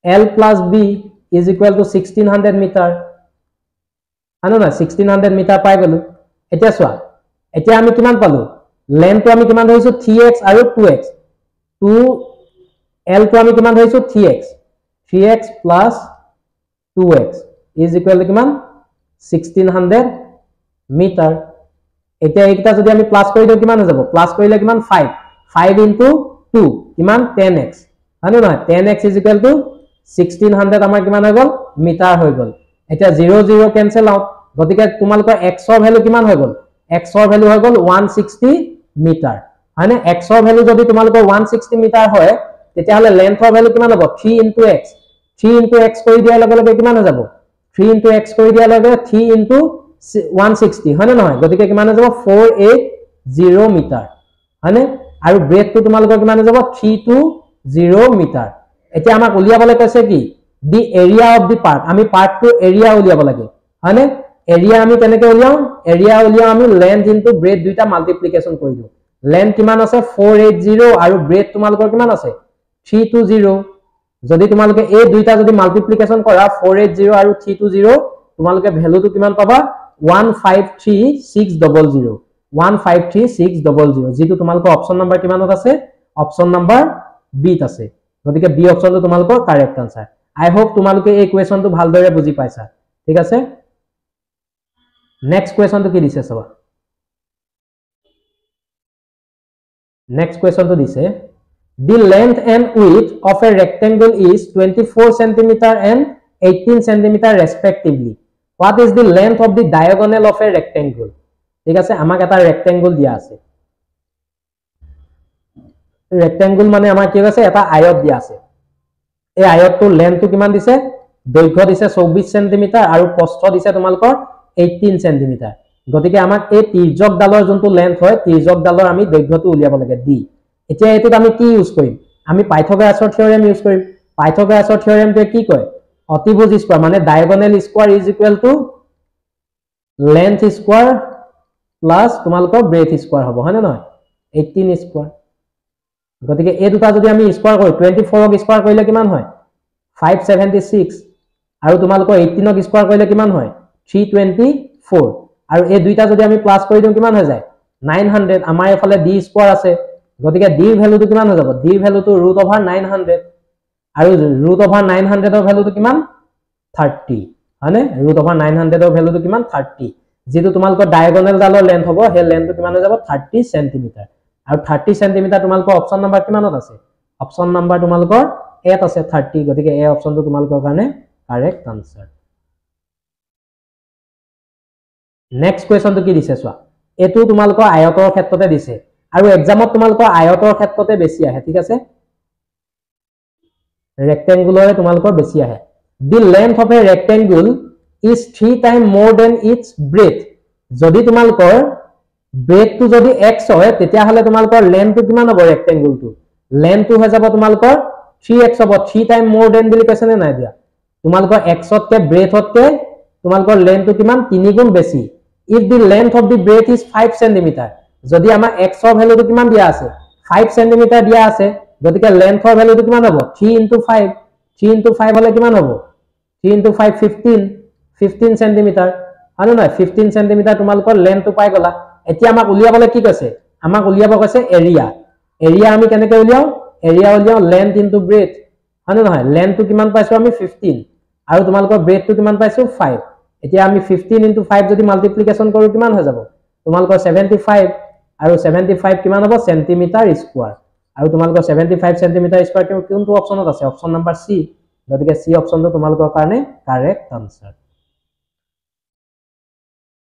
L plus B is equal to 1600 metre হয় না 1600 মিটাৰ পাই গলো এতিয়া চোৱা এতিয়া আমি কিমান পালো লেন্থটো আমি কিমান ধৰিছো 3x আৰু 2x 2L টো আমি কিমান ধৰিছো 3x plus 2x is equal to কিমান 1600 মিটাৰ এতিয়া এইটা যদি আমি প্লাস কৰি দিও কিমান হৈ যাব প্লাস কৰিলে কিমান 5 into 2 কিমান 10x হয় না 10x is equal to 1600 আমাৰ কিমান হৈ গল মিটাৰ হৈ গল এতিয়া 0 0 কেনসেল আউট গতিকে তোমালোকৰ x ৰ ভ্যালু কিমান হৈ গল x ৰ ভ্যালু হৈ গল 160 মিটাৰ হয় না x ৰ ভ্যালু যদি তোমালোকৰ 160 মিটাৰ হয় তেতিয়াহলে লেন্থৰ ভ্যালু কিমান হ'ব 3 into x 3 into x কৰি দিয়াৰ লগে লগে কিমান হৈ যাব 3 into x কৰি দিয়াৰ লগে 3 into 160 হয় না নহয় গতিকে কিমান হৈ যাব 480 মিটাৰ হয় না আৰু ব্ৰেডটো তোমালোকৰ কিমান হৈ যাব 320 মিটাৰ এতিয়া আমাক উলিয়াবলৈ কৈছে কি দি এৰিয়া অফ দি পাৰ্ক আমি পাৰ্কটো এৰিয়া উলিয়াব লাগে হয় না এৰিয়া আমি কেনেকৈ উলিয়াও এৰিয়া উলিয়াও আমি লেন্থ ইনটু ব্ৰেড দুইটা মাল্টিপ্লিকেশন কৰি দিও লেন্থ কিমান আছে 480 আৰু ব্ৰেড তোমালোকৰ কিমান আছে 320 যদি তোমালোকে এই দুইটা যদি মাল্টিপ্লিকেশন কৰা 480 আৰু 320 তোমালোকে ভ্যালুটো কিমান পাবা 153600 153600 যেটো তোমালোকৰ অপচন নাম্বাৰ কিমানত আছে অপচন নাম্বাৰ বি ত আছে গতিকে বি অপচনটো তোমালোকৰ কাৰেক্ট আনসাৰ আই হোপ তোমালোকে এই কোৱেশ্চনটো ভালদৰে বুজি পাইছা ঠিক আছে নেক্সট কোৱেশ্চনটো কি দিছে সবা নেক্সট কোৱেশ্চনটো দিছে the length and width of a rectangle is 24 cm and 18 cm respectively what is the length of the diagonal of a rectangle ঠিক আছে আমাক এটা রেক্টেঙ্গল দিয়া আছে রেক্টেঙ্গল মানে আমাৰ কি আছে এটা আয়ত দিয়া আছে এই আয়তটোৰ লেন্থটো কিমান দিছে দৈৰ্ঘ্য দিছে 24 cm আৰু প্ৰস্থ দিছে তোমালোকৰ 18 cm গতিকে আমাক এই তিৰ্যক ডালৰ যোনটো লেন্থ হয় তিৰ্যক ডালৰ আমি দৈৰ্ঘ্যটো উলিয়াব লাগে দি এতিয়া এটোত আমি কি ইউজ কৰিম আমি পাইথাগোৰাছৰ থিওৰেম ইউজ কৰিম পাইথাগোৰাছৰ থিওৰেমটো কি কয় অতিভুজ স্কয়াৰ মানে diagonal square is equal two length square plus তোমালোকৰ ব্ৰেথ স্কয়াৰ হ'ব হয় না নহয় 18 স্কয়াৰ গতিকে এই দুটা যদি আমি স্কয়াৰ কৰো 24 ক স্কয়াৰ কৰিলে কিমান হয় 576 আৰু তোমালোকৰ 18 ক স্কয়াৰ কৰিলে কিমান হয় 324 আৰু এই দুইটা যদি আমি প্লাস কৰি দিও কিমান হৈ যায় 900 আমাৰ এফালে d স্কয়াৰ আছে গতিকে d ৰ ভ্যালুটো কিমান হৈ যাব d ৰ ভ্যালুটো √900 আৰু √900 ৰ ভ্যালুটো কিমান 30 হয়নে √900 ৰ ভ্যালুটো কিমান 30 যেটো তোমালোকৰ ডায়াগোনাল ডালৰ লেন্থ হ'ব হে লেন্থটো কিমান হৈ যাব 30 cm আৰু 30 cm তোমালোকৰ অপচন নাম্বাৰ কিমানত আছে অপচন নাম্বাৰ তোমালোকৰ এত আছে 30 গতিকে এই অপচনটো তোমালোকৰ কাৰণে কাৰেক্ট আনসাৰ নেক্সট কোৱেশ্চনটো কি দিছে চোৱা এটো তোমালোকৰ আয়তৰ ক্ষেত্ৰতে দিছে আৰু এক্সামত তোমালোকৰ আয়তৰ ক্ষেত্ৰতে বেছি আহে ঠিক আছে ৰেক্টেঙ্গুলৰে তোমালোকৰ বেছি আহে the length of a rectangle is 3 times more than its breadth যদি তোমালোকৰ breadth টো যদি x হয় তেতিয়া হলে তোমালোকৰ length টো কিমান হ'ব rectangle টো length টো হৈ যাব তোমালোকৰ 3x হ'ব 3 times more than বুলি কৈছে নে নাই দিয়া তোমালোকৰ x তকে breadth তকে তোমালোকৰ length টো কিমান 3 গুণ বেছি if the length of the breadth is 5 cm যদি আমাৰ x ৰ ভ্যালুটো কিমান দিয়া আছে 5 cm দিয়া আছে গতিকে length ৰ ভ্যালুটো কিমান হ'ব 3 into 5 3 into 5 হলে কিমান হ'ব 3 into 5 15 cm আৰু নহয় 15 cm তোমালোকৰ লেন্থটো পাই গলা এতিয়া আমাক উলিয়াবলৈ কি কৈছে আমাক উলিয়াব কৈছে এৰিয়া এৰিয়া আমি কেনেকৈ উলিয়াও এৰিয়া উলিয়াও লেন্থ ইনটু ব্ৰেথ হয় নহয় লেন্থটো কিমান পাইছো আমি 15 আৰু তোমালোকৰ ব্ৰেথটো কিমান পাইছো 5 এতিয়া আমি 15 into 5 যদি মাল্টিপ্লিকেশন কৰো কিমান হৈ যাব তোমালোকৰ 75 আৰু 75 কিমান হ'ব সেন্টিমিটাৰ স্কয়াৰ আৰু তোমালোকৰ 75 সেন্টিমিটাৰ স্কয়াৰ কোনটো অপচনত আছে অপচন নাম্বাৰ সি গতিকে সি অপচনটো তোমালোকৰ কাৰণে কাৰেক্ট আনসাৰ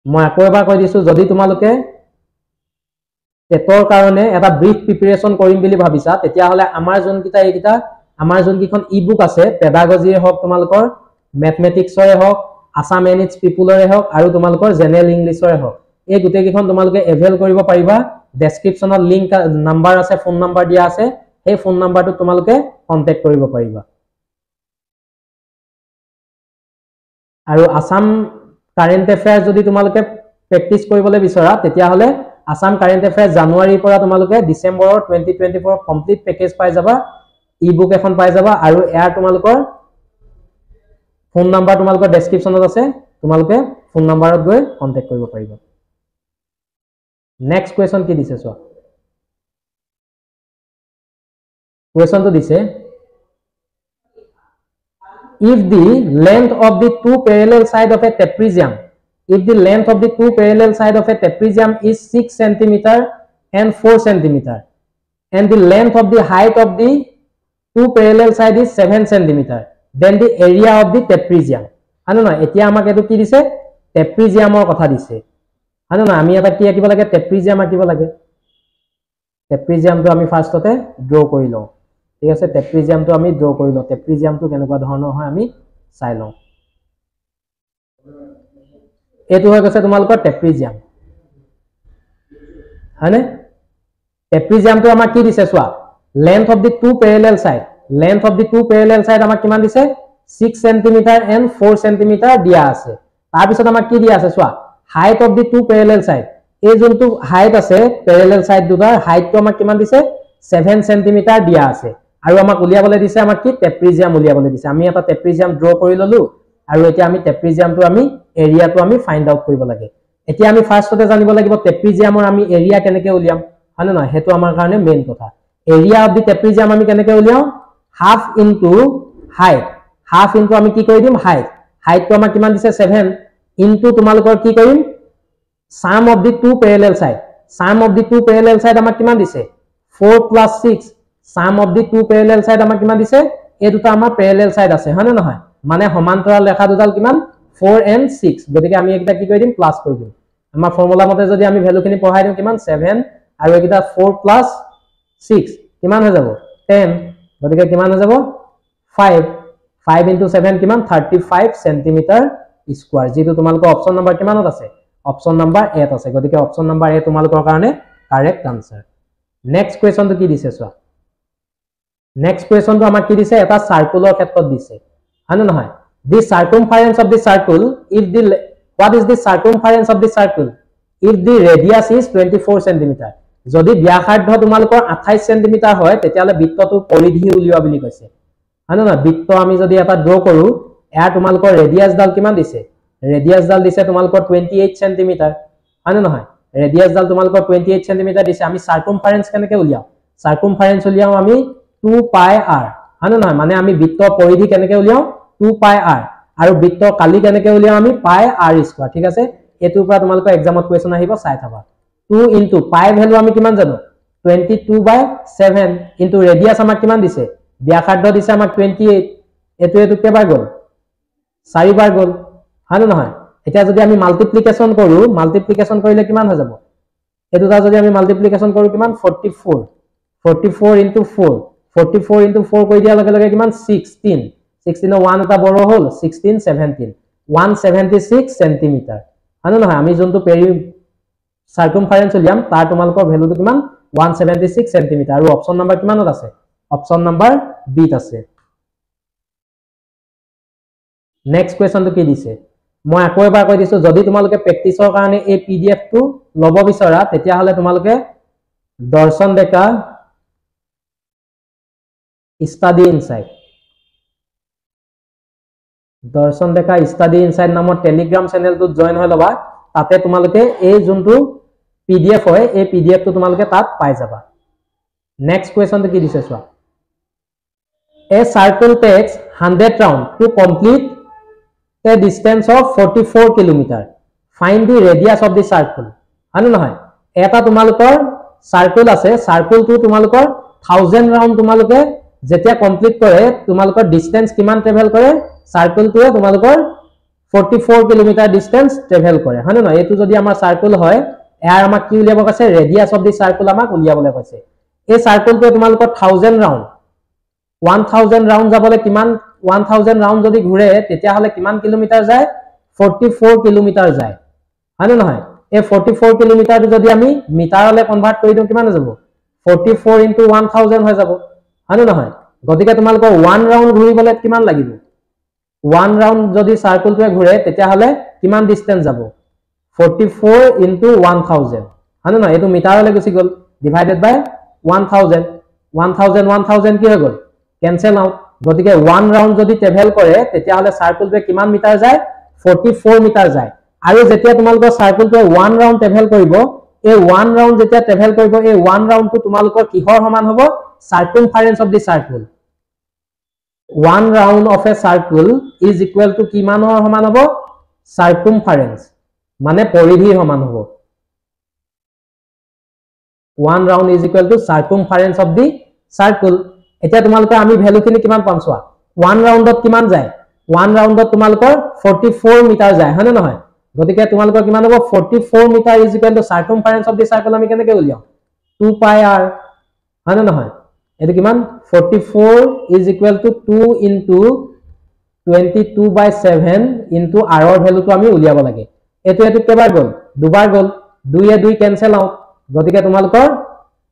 মই আকৌ এবাৰ কৈ দিছো যদি তোমালোকে টেটৰ কাৰণে এটা ব্ৰিফ প্ৰিপাৰেচন কৰিম বুলি ভাবিছা তেতিয়া হলে আমাৰ যোনকিটা এইকিটা আমাৰ যোনকিখন ই-বুক আছে পেডাগজিৰ হক তোমালোকৰ ম্যাথমেটিক্সৰে হক আসাম এনিটস পিপলৰে হক আৰু তোমালোকৰ জেনাৰেল ইংলিছৰে হক এই গুটে কিখন তোমালোকে এভেল কৰিব পাৰিবা ডেসক্ৰিপচনত লিংক নাম্বাৰ আছে ফোন নাম্বাৰ দিয়া আছে এই ফোন নাম্বাৰটো তোমালোকে কন্টাক্ট কৰিব পাৰিবা আৰু আসাম কাৰেন্ট এফেয়াৰ যদি তোমালোকে প্ৰেক্টিস কৰিবলৈ বিচৰা তেতিয়া হলে আসাম কাৰেন্ট এফেয়াৰ জানুৱাৰীৰ পৰা তোমালোকে ডিসেম্বৰৰ 2024 কমপ্লিট পেকেজ পাই যাবা ই-বুক এখন পাই যাবা আৰু ইয়াৰ তোমালোকৰ ফোন নাম্বাৰ তোমালোকৰ ডেসক্ৰিপচনত আছে তোমালোকে ফোন নাম্বাৰত গৈ কন্টাক্ট কৰিব পাৰিবা নেক্সট কোৱেশ্চন কি দিছে সো কোৱেশ্চনটো দিছে if the length of the two parallel side of a trapezium if the length of the two parallel side of a trapezium is 6 cm and 4 cm and the length of the height of the two parallel side is 7 cm then the area of the trapezium আনো না এতিয়া আমাক এটো কি দিছে ট্ৰেপিজিয়ামৰ কথা দিছে আনো না আমি এটা কি আকিব লাগে ট্ৰেপিজিয়াম আকিব লাগে ট্ৰেপিজিয়ামটো আমি ফাৰ্ষ্টতে ড্ৰ কৰি লওঁ ঠিক আছে ট্ৰেপিজিয়ামটো আমি ড্ৰ কৰি লওঁ ট্ৰেপিজিয়ামটো কেনেকুৱা ধৰণৰ হয় আমি চাই লওঁ এটো হৈ গৈছে তোমালোকৰ ট্ৰেপিজিয়াম হয়নে ট্ৰেপিজিয়ামটো আমাক কি দিছে চোৱা length of the two parallel side আমাক কিমান দিছে 6 cm and 4 cm দিয়া আছে তাৰ পিছত আমাক কি দিয়া আছে চোৱা height of the two parallel side এই যোনটো হাইট আছে parallel side দুটাৰ হাইটটো আমাক কিমান দিছে 7 cm দিয়া আছে আৰু আমাক উলিয়াবলৈ দিছে আমাক কি ট্ৰেপিজিয়াম উলিয়াবলৈ দিছে আমি এটা ট্ৰেপিজিয়াম ড্ৰ কৰি ললো আৰু এতিয়া আমি ট্ৰেপিজিয়ামটো আমি এৰিয়াটো আমি ফাইন্ড আউট কৰিব লাগে এতিয়া আমি ফাৰ্ষ্টতে জানিব লাগিব ট্ৰেপিজিয়ামৰ আমি এৰিয়া কেনেকৈ উলিয়াম হয় না হেতু আমাৰ কাৰণে মেইন কথা এৰিয়া অফ দি ট্ৰেপিজিয়াম আমি কেনেকৈ উলিয়াও half into height half into আমি কি কৰি দিম হাইটটো আমাক কিমান দিছে 7 ইনটু তোমালোকৰ কি কৰিম sum of the two parallel side আমাক কিমান দিছে 4 plus 6 sum of the two parallel side আমাক কিমান দিছে এই দুটা আমাৰ parallel side আছে হয় না নহয় মানে সমান্তৰাল ৰেখা দুডাল কিমান 4 and 6 গতিকে আমি এটা কি কৰি দিম প্লাস কৰি দিম আমাৰ ফৰ্মুলা মতে যদি আমি ভ্যালুখিনি পঢ়াই দিম কিমান 7 আৰু এটা 4 plus 6 কিমান হৈ যাব 10 গতিকে কিমান হৈ যাব 5 into 7 কিমান 35 cm স্কয়াৰ যেটো তোমালোকৰ অপচন নম্বৰ কিমানত আছে অপচন নম্বৰ 8 আছে গতিকে অপচন নম্বৰ 8 তোমালোকৰ কাৰণে কাৰেক্ট আনসাৰ নেক্সট কোৱেশ্চনটো কি দিছে চোৱা নেক্সট কোৱেশ্চনটো আমাক কি দিছে এটা সাৰ্কুলৰ ক্ষেত্ৰত দিছে হয় না নহয় the circumference of the circle if the what is the circumference of the circle if the radius is 24 cm যদি ব্যাসাৰ্ধ তোমালোকৰ 28 cm হয় তেতিয়ালে বৃত্তটো পৰিধি উলিওৱা বুলি কৈছে হয় না বৃত্ত আমি যদি এটা ড্ৰ কৰো এয়া তোমালোকৰ ৰেডিয়াস ডাল কিমান দিছে ৰেডিয়াস ডাল দিছে তোমালোকৰ 28 cm হয় না নহয় ৰেডিয়াস ডাল তোমালোকৰ 28 cm দিছে আমি সাৰ্কামফাৰেন্স কেনেকৈ উলিয়াও সাৰ্কামফাৰেন্স উলিয়াও আমি 2 pi r হয় না নহয় মানে আমি বৃত্ত পৰিধি কেনেকৈ উলিয়াও 2 pi r আৰু বৃত্ত কালি কেনেকৈ উলিয়াও আমি pi r স্কয়াৰ ঠিক আছে এটোৰ পৰা তোমালোকৰ এক্সামত কোৱেশ্চন আহিব চাই থাবা 2 into pi ভ্যালু আমি কিমান জানো 22/7 into ৰেডিয়াস আমাক কিমান দিছে ব্যাসাৰ্ধ দিছে আমাক 28 এটো কেবাৰ গল 4 বাৰ গল হয় না নহয় এটা যদি আমি মাল্টিপ্লিকেশন কৰো মাল্টিপ্লিকেশন কৰিলে কিমান হৈ যাব এটোটা যদি আমি মাল্টিপ্লিকেশন কৰো কিমান 44 into 4 44 into 4 কৰি দিয়া লগে লগে কিমান 16 16 1 এটা বড় হল 16 17 176 cm হয় না নহয় আমি যোনটো পেৰি সাৰ্কামফাৰেন্স উলিয়াম তাৰ তোমালোকৰ ভ্যালুটো কিমান 176 cm আৰু অপচন নম্বৰ কিমানত আছে অপচন নম্বৰ বি ত আছে নেক্সট কোৱেশ্চনটো কি দিছে মই আকৌ এবাৰ কৈ দিছো যদি তোমালোকে প্ৰেক্টিসৰ কাৰণে এই পিডিএফ টো লব বিচৰা তেতিয়া হলে তোমালোকে দৰ্শন ডেকা ষ্টাডি ইনসাইড নামৰ টেলিগ্ৰাম চেনেলটোত জয়েন হৈ লবা তাতে তোমালোকে এই যোনটো পিডিএফ হয় এই পিডিএফ টো তোমালোকে তাত পাই যাবা নেক্সট কোৱেশ্চনটো কি দিছে চোৱা a circle takes 100 round to complete a distance of 44 km find the radius of the circle হয় নহয় এটা তোমালোকৰ সাৰ্কেল আছে সাৰ্কেলটো তোমালোকৰ 1000 ৰাউন্ড তোমালোকে যেতিয়া কমপ্লিট কৰে তোমালোকৰ ডিসটেন্স কিমান ট্ৰেভেল কৰে সাৰ্কেলটোৱে তোমালোকৰ 44 km ডিসটেন্স ট্ৰেভেল কৰে হয় নহয় এটো যদি আমাৰ সাৰ্কেল হয় এৰ আমাক কি উলিয়াব কৈছে ৰেডিয়াস অফ দি সাৰ্কেল আমাক উলিয়াবলৈ কৈছে এই সাৰ্কেলটোৱে তোমালোকৰ 1000 ৰাউন্ড 1000 ৰাউন্ড যাবলে কিমান 1000 ৰাউন্ড যদি ঘুৰে তেতিয়া হলে কিমান কিলোমিটাৰ যায় 44 কিলোমিটাৰ যায় হয় না নহয় এই 44 কিলোমিটাৰ যদি আমি মিটাৰলে কনভাৰ্ট কৰি দিও কিমান হৈ যাব 44 into 1000 হৈ যাব হয় না নহয় গতিকে তোমালোকৰ 1 ৰাউন্ড ঘুৰিবলে কিমান লাগিব 1 ৰাউন্ড যদি সাৰ্কেলটোৱে ঘুৰে তেতিয়া হলে কিমান ডিসটেন্স যাব 44 into 1000 হয়নে নহয় এটো মিটাৰলৈ গুছি গল ডিভাইডেড বাই 1000 1000 কি হৈ গল ক্যান্সেল আউট গতিকে 1 ৰাউন্ড যদি ট্ৰেভেল কৰে তেতিয়া হলে সাৰ্কেলটোৱে কিমান মিটাৰ যায় 44 মিটাৰ যায় আৰু যেতিয়া তোমালোকৰ সাৰ্কেলটোৱে 1 ৰাউন্ড ট্ৰেভেল কৰিব এই 1 ৰাউন্ড যেতিয়া ট্ৰেভেল কৰিব এই 1 ৰাউন্ডটো তোমালোকৰ কিহৰ সমান হ'ব সাৰ্কামফাৰেন্স of the circle 1 round of a circle is equal to কি মানৰ সমান হ'ব circumference মানে পৰিধিৰ সমান হ'ব 1 round is equal to circumference of the circle এতিয়া তোমালোকৰ আমি ভ্যালু খিনি কিমান পাম চোৱা 1 ৰাউন্ডত কিমান যায় 1 ৰাউন্ডত তোমালোকৰ 44 মিটাৰ যায় হয়নে নহয় গতিকে তোমালোকৰ কিমান হ'ব 44 metre is equal to circumference of the circle আমি কেনেকৈ উলিয়াম 2 pi r হয়নে নহয় এটো কিমান 44 is equal to 2 into 22 by 7 into r ৰ ভ্যালুটো আমি উলিয়াব লাগে এটো কেবাৰ গল দুবাৰ গল 2 এ 2 ক্যান্সেল আউট গতিকে তোমালোকৰ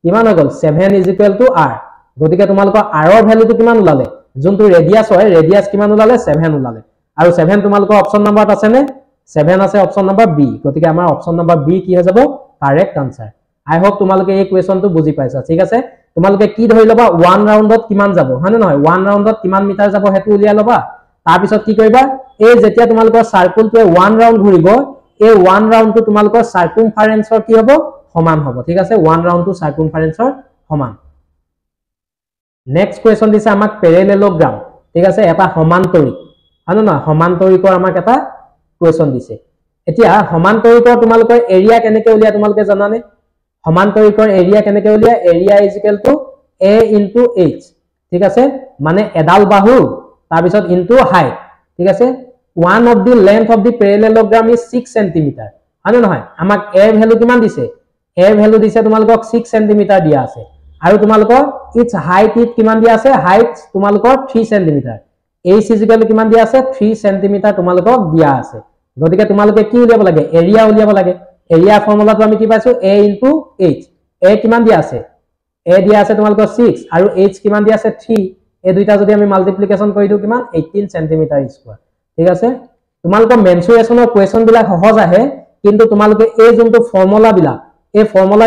কিমান হৈ গল 7 is equal to r গতিকে তোমালোকৰ r ৰ ভ্যালুটো কিমান উলালে যোনটো ৰেডিয়াস হয় ৰেডিয়াস কিমান উলালে 7 উলালে আৰু 7 তোমালোকৰ অপচন নাম্বাৰত আছে নে 7 আছে অপচন নাম্বাৰ বি গতিকে আমাৰ অপচন নাম্বাৰ বি কি হৈ যাব কাৰেক্ট আনসাৰ আই হোপ তোমালোকে এই কোৱেচনটো বুজি পাইছা ঠিক আছে তোমালোকে কি ধৰি লবা 1 ৰাউন্ডত কিমান যাব হয়নে নহয় 1 ৰাউন্ডত কিমান মিটাৰ যাব হেতু উলিয়াই লবা তাৰ পিছত কি কৰিবা এই যেতিয়া তোমালোকৰ সাৰ্কেলটোৱে 1 ৰাউন্ড ঘুৰিব এই 1 ৰাউন্ডটো তোমালোকৰ সাৰ্কামফাৰেন্সৰ কি হ'ব সমান হ'ব ঠিক আছে 1 ৰাউন্ডটো সাৰ্কামফাৰেন্সৰ সমান নেক্সট কোৱেচন দিছে আমাক প্যাৰালেলোগ্ৰাম ঠিক আছে এটা সমান্তৰিক হয়নে নহয় সমান্তৰিকৰ আমাক এটা কোৱেচন দিছে এতিয়া সমান্তৰিকৰ তোমালোকৰ এৰিয়া কেনেকৈ উলিয়া তোমালোকে জানানে সমান্তৰিকৰ এৰিয়া কেনেকৈ উলিয়া area is equal two a into h ঠিক আছে মানে এডাল বাহু তাৰ পিছত ইনটু হাইট ঠিক আছে one of the length of the parallelogram is 6 cm হয়নে নহয় আমাক a ভ্যালু কিমান দিছে a ভ্যালু দিছে তোমালোকক 6 cm দিয়া আছে আৰু তোমালোকৰ ইটস হাইট ইট কিমান দিয়া আছে হাইট তোমালোকৰ 3 cm h is equal two কিমান দিয়া আছে 3 cm তোমালোকক দিয়া আছে গতিকে তোমালোকে কি উলিয়াব লাগে এৰিয়া উলিয়াব লাগে এৰিয়া ফৰ্মুলাটো আমি কি পাইছো a into h a কিমান দিয়া আছে a দিয়া আছে তোমালোকৰ 6 আৰু h কিমান দিয়া আছে 3 এই দুইটা যদি আমি মাল্টিপ্লিকেশন কৰি দিও কিমান 18 cm স্কয়াৰ ঠিক আছে তোমালোকৰ মেনচুৰেশনৰ কোৱেচন বিলাক সহজ আহে কিন্তু তোমালোকে এই যোনটো ফৰ্মুলা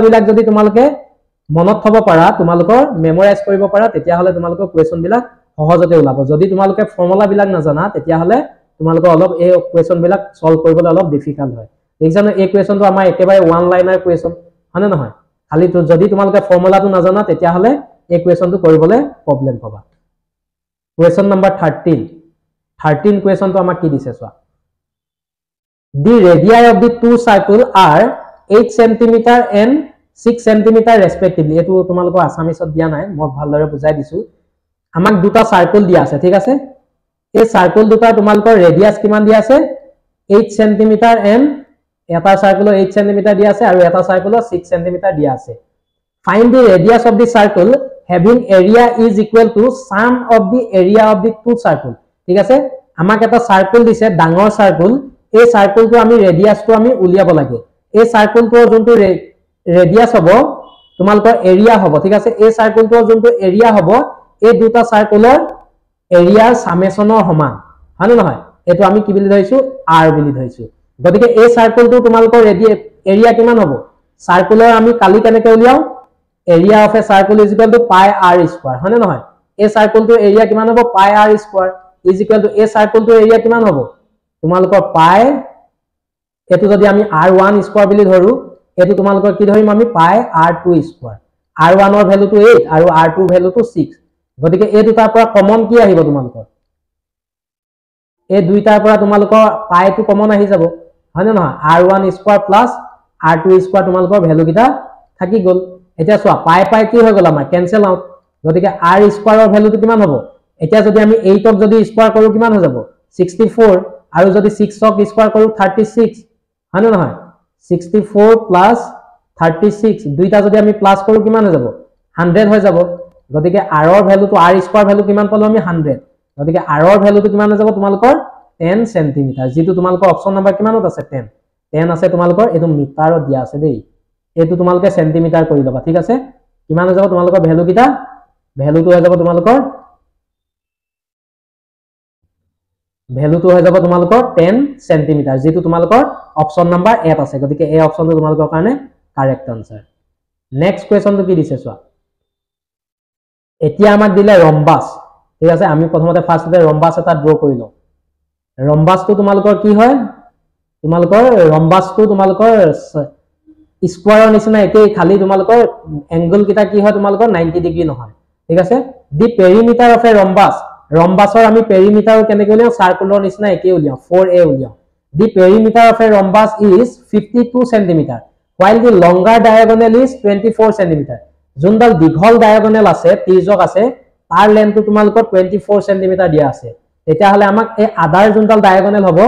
বিলাক যদি তোমালোকে মনত থব পাৰা তোমালোকৰ মেমৰাইজ কৰিব পাৰা তেতিয়া হলে তোমালোকৰ কোৱেচন বিলাক সহজতে ওলাব যদি তোমালোকে ফৰ্মুলা বিলাক নাজানা তেতিয়া হলে তোমালোকৰ অলপ এই কোৱেচন বিলাক সলভ কৰিবলৈ অলপ ডিফিকাল্ট হয় এক্সামে এই কোৱেচনটো আমাৰ একেবাৰে ওয়ান লাইনাৰ কোৱেচন হয়নে নহয় খালি তো যদি তোমালোকে ফৰ্মুলাটো নাজানা তেতিয়া হলে এই কোৱেচনটো কৰিবলৈ প্ৰবলেম পাবা কোৱেচন নম্বৰ 13 কোৱেচনটো আমাক কি দিছে চোৱা the radii of the two circle are 8 cm and 6 cm respectively এটো তোমালোকৰ আসামিছত দিয়া নাই মই ভালদৰে বুজাই দিছো আমাক দুটা সাৰ্কেল দিয়া আছে ঠিক আছে এই সাৰ্কেল দুটা তোমালোকৰ ৰেডিয়াস কিমান দিয়া আছে 8 cm and এটা সাৰ্কেলৰ 8 cm দিয়া আছে আৰু এটা সাৰ্কেলৰ 6 cm দিয়া আছে find the radius of the circle having area is equal to sum of the area of the two circle ঠিক আছে আমাক এটা সার্কেল দিছে ডাঙৰ সাৰ্কেল এই সাৰ্কেলটো আমি ৰেডিয়াসটো আমি উলিয়াব লাগে এই সাৰ্কেলটোৰ যোনটো ৰেডিয়াস হ'ব তোমালোকৰ এৰিয়া হ'ব ঠিক আছে এই সাৰ্কেলটোৰ যোনটো এৰিয়া হ'ব এই দুটা সাৰ্কেলৰ এৰিয়াৰ সামেশনৰ সমান হয়নে নহয় এটো আমি কি বুলি ধৰিছো r বুলি ধৰিছো গতিকে এই সাৰ্কেলটো তোমালোকৰ এৰিয়া কিমান হ'ব সাৰ্কেলৰ আমি কালি কেনেকৈ উলিয়াও area of a circle is equal to pi r square হয়নে নহয় এই সাৰ্কেলটোৰ এৰিয়া কিমান হ'ব pi r square is equal to এই সাৰ্কেলটোৰ এৰিয়া কিমান হ'ব তোমালোকৰ পাই এটো যদি আমি r1 স্কয়াৰ বুলি ধৰো এটো তোমালোকৰ কি ধৰিম আমি পাই r2 স্কয়াৰ r1 ৰ ভ্যালুটো 8 আৰু r2 ভ্যালুটো 6 গতিকে এই দুটাৰ পৰা কমন কি আহিব তোমালোকৰ এই দুইটাৰ পৰা তোমালোকৰ পাইটো কমন আহি যাব হয়নে নহয় r1 square plus r2 square তোমালোকৰ ভ্যালু কিটা থাকি গল এতিয়া চোৱা পাই কি হৈ গল আমাৰ ক্যান্সেল আউট গতিকে r স্কয়াৰৰ ভ্যালুটো কিমান হ'ব এতিয়া যদি আমি 8 ক যদি স্কয়াৰ কৰো কিমান হৈ যাব 64 আৰু যদি 6 ক স্কয়াৰ কৰো 36 হয়নে নহয় 64 প্লাস 36 দুইটা যদি আমি প্লাস কৰো কিমান হৈ যাব 100 হৈ যাব গতিকে r ৰ ভ্যালুটো r স্কয়াৰ ভ্যালু কিমান পালো আমি 100 গতিকে r ৰ ভ্যালুটো কিমান হৈ যাব তোমালোকৰ 10 cm যেটো তোমালোকৰ অপচন নম্বৰ কিমানত আছে 10 আছে তোমালোকৰ এটো মিটাৰত দিয়া আছে দেই এটো তোমালোকে সেন্টিমিটাৰ কৰি লবা ঠিক আছে কিমান হৈ যাব তোমালোকৰ ভ্যালু কিটা ভ্যালুটো হৈ যাব তোমালোকৰ ভ্যালুটো হৈ যাব তোমালোকৰ 10 সেন্টিমিটাৰ যেটো তোমালোকৰ অপচন নাম্বাৰ এ আছে গতিকে এই অপচনটো তোমালোকৰ কাৰণে কাৰেক্ট আনসাৰ নেক্সট কোৱেশ্চনটো কি দিছে চোৱা এতিয়া আমাক দিলে ৰম্বাস ঠিক আছে আমি প্ৰথমতে ফাৰ্ষ্টতে ৰম্বাস এটা ড্ৰ কৰি লওঁ ৰম্বাসটো তোমালোকৰ কি হয় তোমালোকৰ ৰম্বাসটো তোমালোকৰ স্কোয়াৰৰ নিচিনা একেই খালি তোমালোকৰ এংগল কিটা কি হয় তোমালোকৰ 90 ডিগ্ৰী নহয় ঠিক আছে দি পেৰিমিটাৰ অফ এ ৰম্বাস ৰম্বাসৰ আমি পেৰিমিটাৰ কেনেকৈ উলিয়াও সাৰ্কুলৰ নিচিনা একেই উলিয়াও 4a উলিয়াও the perimeter of a rhombus is 52 centimetre while the longer diagonal is 24 centimetre যোনডাল দীঘল ডায়াগোনেল আছে তিৰ্যক আছে তাৰ লেন্থটো তোমালোকৰ 24 সেন্টিমিটাৰ দিয়া আছে তেতিয়া হলে আমাক এই আদাৰ যোনডাল ডায়াগোনেল হ'ব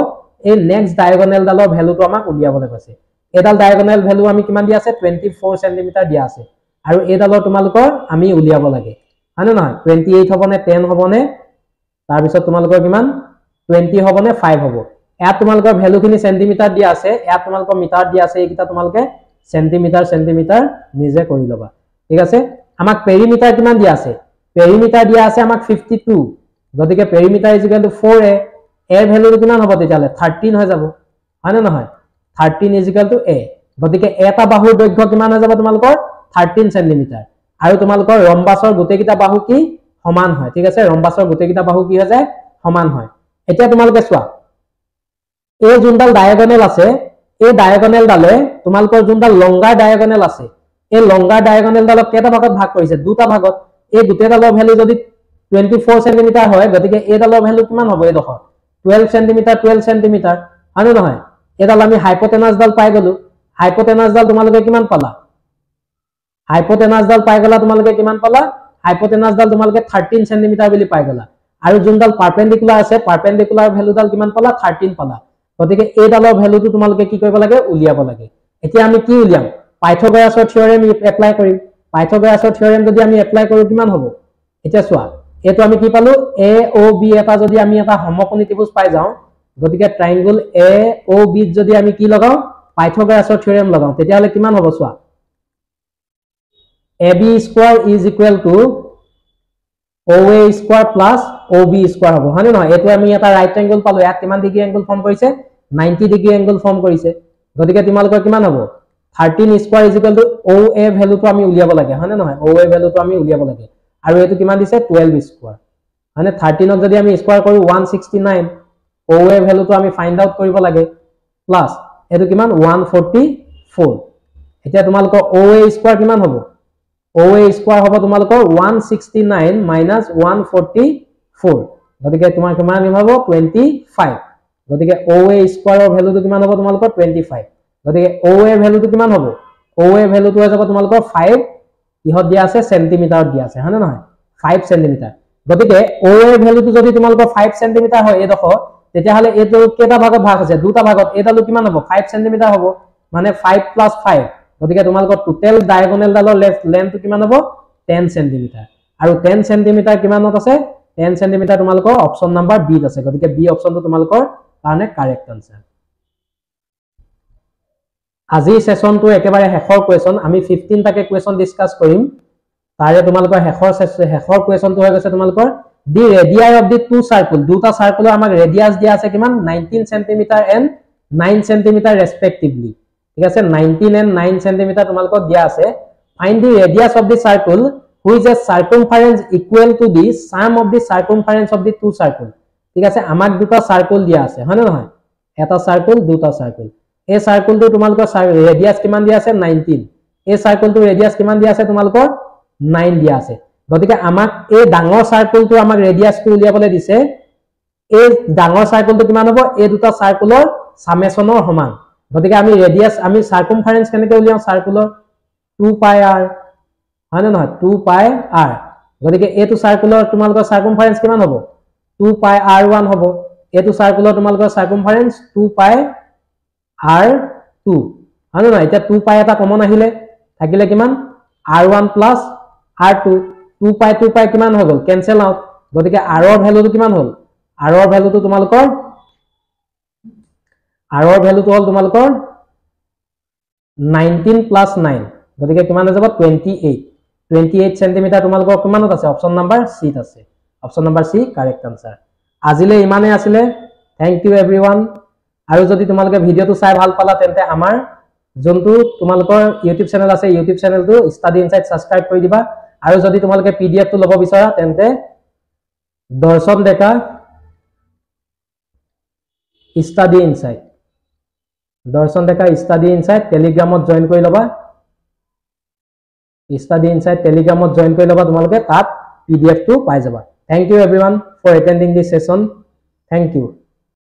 এই নেক্সট ডায়াগোনেল ডালৰ ভ্যালুটো আমাক উলিয়াবলৈ কৈছে এডাল ডায়াগোনেল ভ্যালু আমি কিমান দিয়া আছে 24 সেন্টিমিটাৰ দিয়া আছে আৰু এডালৰ তোমালোকৰ আমি উলিয়াব লাগে হয়নে নহয় 28 হবনে 10 হবনে তাৰ পিছত তোমালোকৰ কিমান 20 হবনে 5 হ'ব এয়া তোমালোকৰ ভ্যালুখিনি সেন্টিমিটাৰ দিয়া আছে এয়া তোমালোকৰ মিটাৰ দিয়া আছে এইকিটা তোমালোকে সেন্টিমিটাৰ নিজে কৰি লবা ঠিক আছে আমাক পেৰিমিটাৰ কিমান দিয়া আছে পেৰিমিটাৰ দিয়া আছে আমাক 52 গতিকে perimeter is equal two 4a এৰ ভ্যালু কিমান হ'ব তেতিয়ালে 13 হৈ যাব হয়নে নহয় 13 ইজ ইকুৱেল টু a গতিকে এটা বাহুৰ দৈৰ্ঘ্য কিমান হৈ যাব তোমালোকৰ 13 সেন্টিমিটাৰ আৰু তোমালোকৰ ৰম্বাসৰ গোটেইকিটা বাহু কি সমান হয় ঠিক আছে ৰম্বাসৰ গোটেইকিটা বাহু কি হৈ যায় সমান হয় এতিয়া তোমালোকে চোৱা এই যোনডাল ডায়াগোনেল আছে এই ডায়াগোনেল ডালে তোমালোকৰ যোনডাল লংগাৰ ডায়াগোনেল আছে এই লংগাৰ ডায়াগোনেল ডালক কেটা ভাগত ভাগ কৰিছে দুটা ভাগত এই গোটেইডালৰ ভ্যালু যদি 24 সেন্টিমিটাৰ হয় গতিকে এই ডালৰ ভ্যালু কিমান হ'ব এই দখৰ 12 সেন্টিমিটাৰ হয়নে নহয় এডাল আমি হাইপোটেনাস ডাল পাই গলো হাইপোটেনাস ডাল তোমালোকে কিমান পালা হাইপোটেনাস ডাল পাই গলা তোমালোকে কিমান পালা হাইপোটেনাস ডাল তোমালোকে 13 সেন্টিমিটাৰ বুলি পাই গলা আৰু যোনডাল পাৰপেন্ডিকুলাৰ আছে পাৰপেন্ডিকুলাৰ ভ্যালু ডাল কিমান পালা 13 পালা গতিকে এই ডালৰ ভ্যালুটো তোমালোকে কি কৰিব লাগে উলিয়াব লাগে এতিয়া আমি কি উলিয়াম পাইথাগোৰাছৰ থিওৰেম এপ্লাই কৰিম পাইথাগোৰাছৰ থিওৰেম যদি আমি এপ্লাই কৰো কিমান হ'ব এতিয়া চোৱা এটো আমি কি পালো a o b এটা যদি আমি এটা সমকোণী ত্ৰিভুজ পাই যাও গতিকে ট্ৰায়াঙ্গল a o b যদি আমি কি লগাও পাইথাগোৰাছৰ থিওৰেম লগাও তেতিয়া হলে কিমান হ'ব চোৱা ab square is equal two oa square plus ob square হ'ব হয়নে নহয় এটো আমি এটা ৰাইট ট্ৰায়াঙ্গল পালো ইয়াত কিমান ডিগ্ৰী এংগল ফৰ্ম কৰিছে 90 ডিগ্ৰী এংগল ফৰ্ম কৰিছে গতিকে তোমালোকৰ কিমান হ'ব 13 square is equal two oa ভ্যালুটো আমি উলিয়াব লাগে হয়নে নহয় oa ভ্যালুটো আমি উলিয়াব লাগে আৰু এটো কিমান দিছে 12 স্কয়াৰ মানে 13 ক যদি আমি স্কয়াৰ কৰো 169 oa ভ্যালুটো আমি ফাইন্ড আউট কৰিব লাগে প্লাস এটো কিমান 144 এতিয়া তোমালোকৰ oa স্কয়াৰ কিমান হ'ব oa স্কয়াৰ হ'ব তোমালোকৰ 169 minus 144 গতিকে তোমাৰ কিমান হ'ব 25 গতিকে oa স্কয়াৰৰ ভ্যালুটো কিমান হ'ব তোমালোকৰ 25 গতিকে oa ভ্যালুটো কিমান হ'ব oa ভ্যালুটো হৈ যাব তোমালোকৰ 5 ইহত দিয়া আছে সেন্টিমিটাৰত দিয়া আছে হয়নে নহয় 5 সেন্টিমিটাৰ গতিকে oa ভ্যালুটো যদি তোমালোকৰ 5 সেন্টিমিটাৰ হয় এডখ তেতিয়া হলে এটো কেটা ভাগত ভাগ আছে দুটা ভাগত এডালু কিমান হ'ব 5 সেন্টিমিটাৰ হ'ব মানে 5 plus 5 গতিকে তোমালোকৰ টোটাল ডায়াগোনেল ডালৰ লেন্থটো কিমান হ'ব 10 সেন্টিমিটাৰ আৰু 10 সেন্টিমিটাৰ কিমানত আছে 10 সেন্টিমিটাৰ তোমালোকৰ অপচন নাম্বাৰ বি ত আছে গতিকে বি অপচনটো তোমালোকৰ কাৰণে কাৰেক্ট আনসাৰ আজি সেশনটো একেবাৰে হেখৰ কোৱেশ্চন আমি 15 টাকে কোৱেশ্চন ডিসকাস কৰিম তাৰে তোমালোকৰ হেখৰ কোৱেশ্চনটো হৈ গৈছে তোমালোকৰ দি ৰেডিয়াই অফ দি টু সাৰ্কুল দুটা সাৰ্কুলৰ আমাক ৰেডিয়াস দিয়া আছে কিমান 19 সেন্টিমিটাৰ এন্ড 9 সেন্টিমিটাৰ ৰেসপেক্টিভলি ঠিক আছে 19 and 9 সেন্টিমিটাৰ তোমালোকক দিয়া আছে find the radius of the circle which is circumference equal to the sum of the circumference of the two circle ঠিক আছে আমাক দুটা সাৰ্কুল দিয়া আছে হয়নে নহয় এটা সাৰ্কুল দুটা সাৰ্কুল এই সাৰ্কুলটো তোমালোকৰ ৰেডিয়াস কিমান দিয়া আছে 19 এই সাৰ্কুলটো ৰেডিয়াস কিমান দিয়া আছে তোমালোকৰ 9 দিয়া আছে গতিকে আমাক এই ডাঙৰ সাৰ্কুলটো আমাক ৰেডিয়াসটো উলিয়াবলৈ দিছে এই ডাঙৰ সাৰ্কুলটো কিমান হ'ব এই দুটা সাৰ্কুলৰ সামেশনৰ সমান গতিকে আমি ৰেডিয়াস আমি সাৰ্কামফাৰেন্স কেনেকৈ উলিয়াও সাৰ্কুলৰ 2 পাই r হয়নে নহয় 2 পাই r গতিকে এইটো সাৰ্কুলৰ তোমালোকৰ সাৰ্কামফাৰেন্স কিমান হ'ব 2 পাই r1 হ'ব এইটো সাৰ্কুলৰ তোমালোকৰ সাৰ্কামফাৰেন্স 2 পাই r2 হয়নে নহয় এটা 2 পাই এটা কমন আহিলে থাকিলে কিমান r1 plus r2 2 পাই কিমান হৈ গল কেনসেল আউট গতিকে r ৰ ভ্যালুটো কিমান হল r ৰ ভ্যালুটো তোমালোকৰ r ৰ ভ্যালুটো হল তোমালোকৰ 19 plus 9 গতিকে কিমান হৈ যাব 28 সেন্টিমিটাৰ তোমালোকৰ কিমানত আছে অপচন নাম্বাৰ সি ত আছে অপচন নাম্বাৰ সি কাৰেক্ট আনসাৰ আজিলে ইমানে আছিলে থ্যাংক ইউ এভৰিৱান আৰু যদি তোমালোকে ভিডিঅ'টো চাই ভাল পালা তেন্তে আমাৰ যোনটো তোমালোকৰ ইউটিউব চেনেল আছে ইউটিউব চেনেলটো ষ্টাডি ইনসাইট সাবস্ক্ৰাইব কৰি দিবা আৰু যদি তোমালোকে পিডিএফটো ল'ব বিচাৰা তেন্তে দৰ্শন ডেকা ষ্টাডি ইনসাইট টেলিগ্ৰামত জয়েন কৰি ল'বা তোমালোকে তাত পিডিএফটো পাই যাবা thank you everyone for attending this session thank U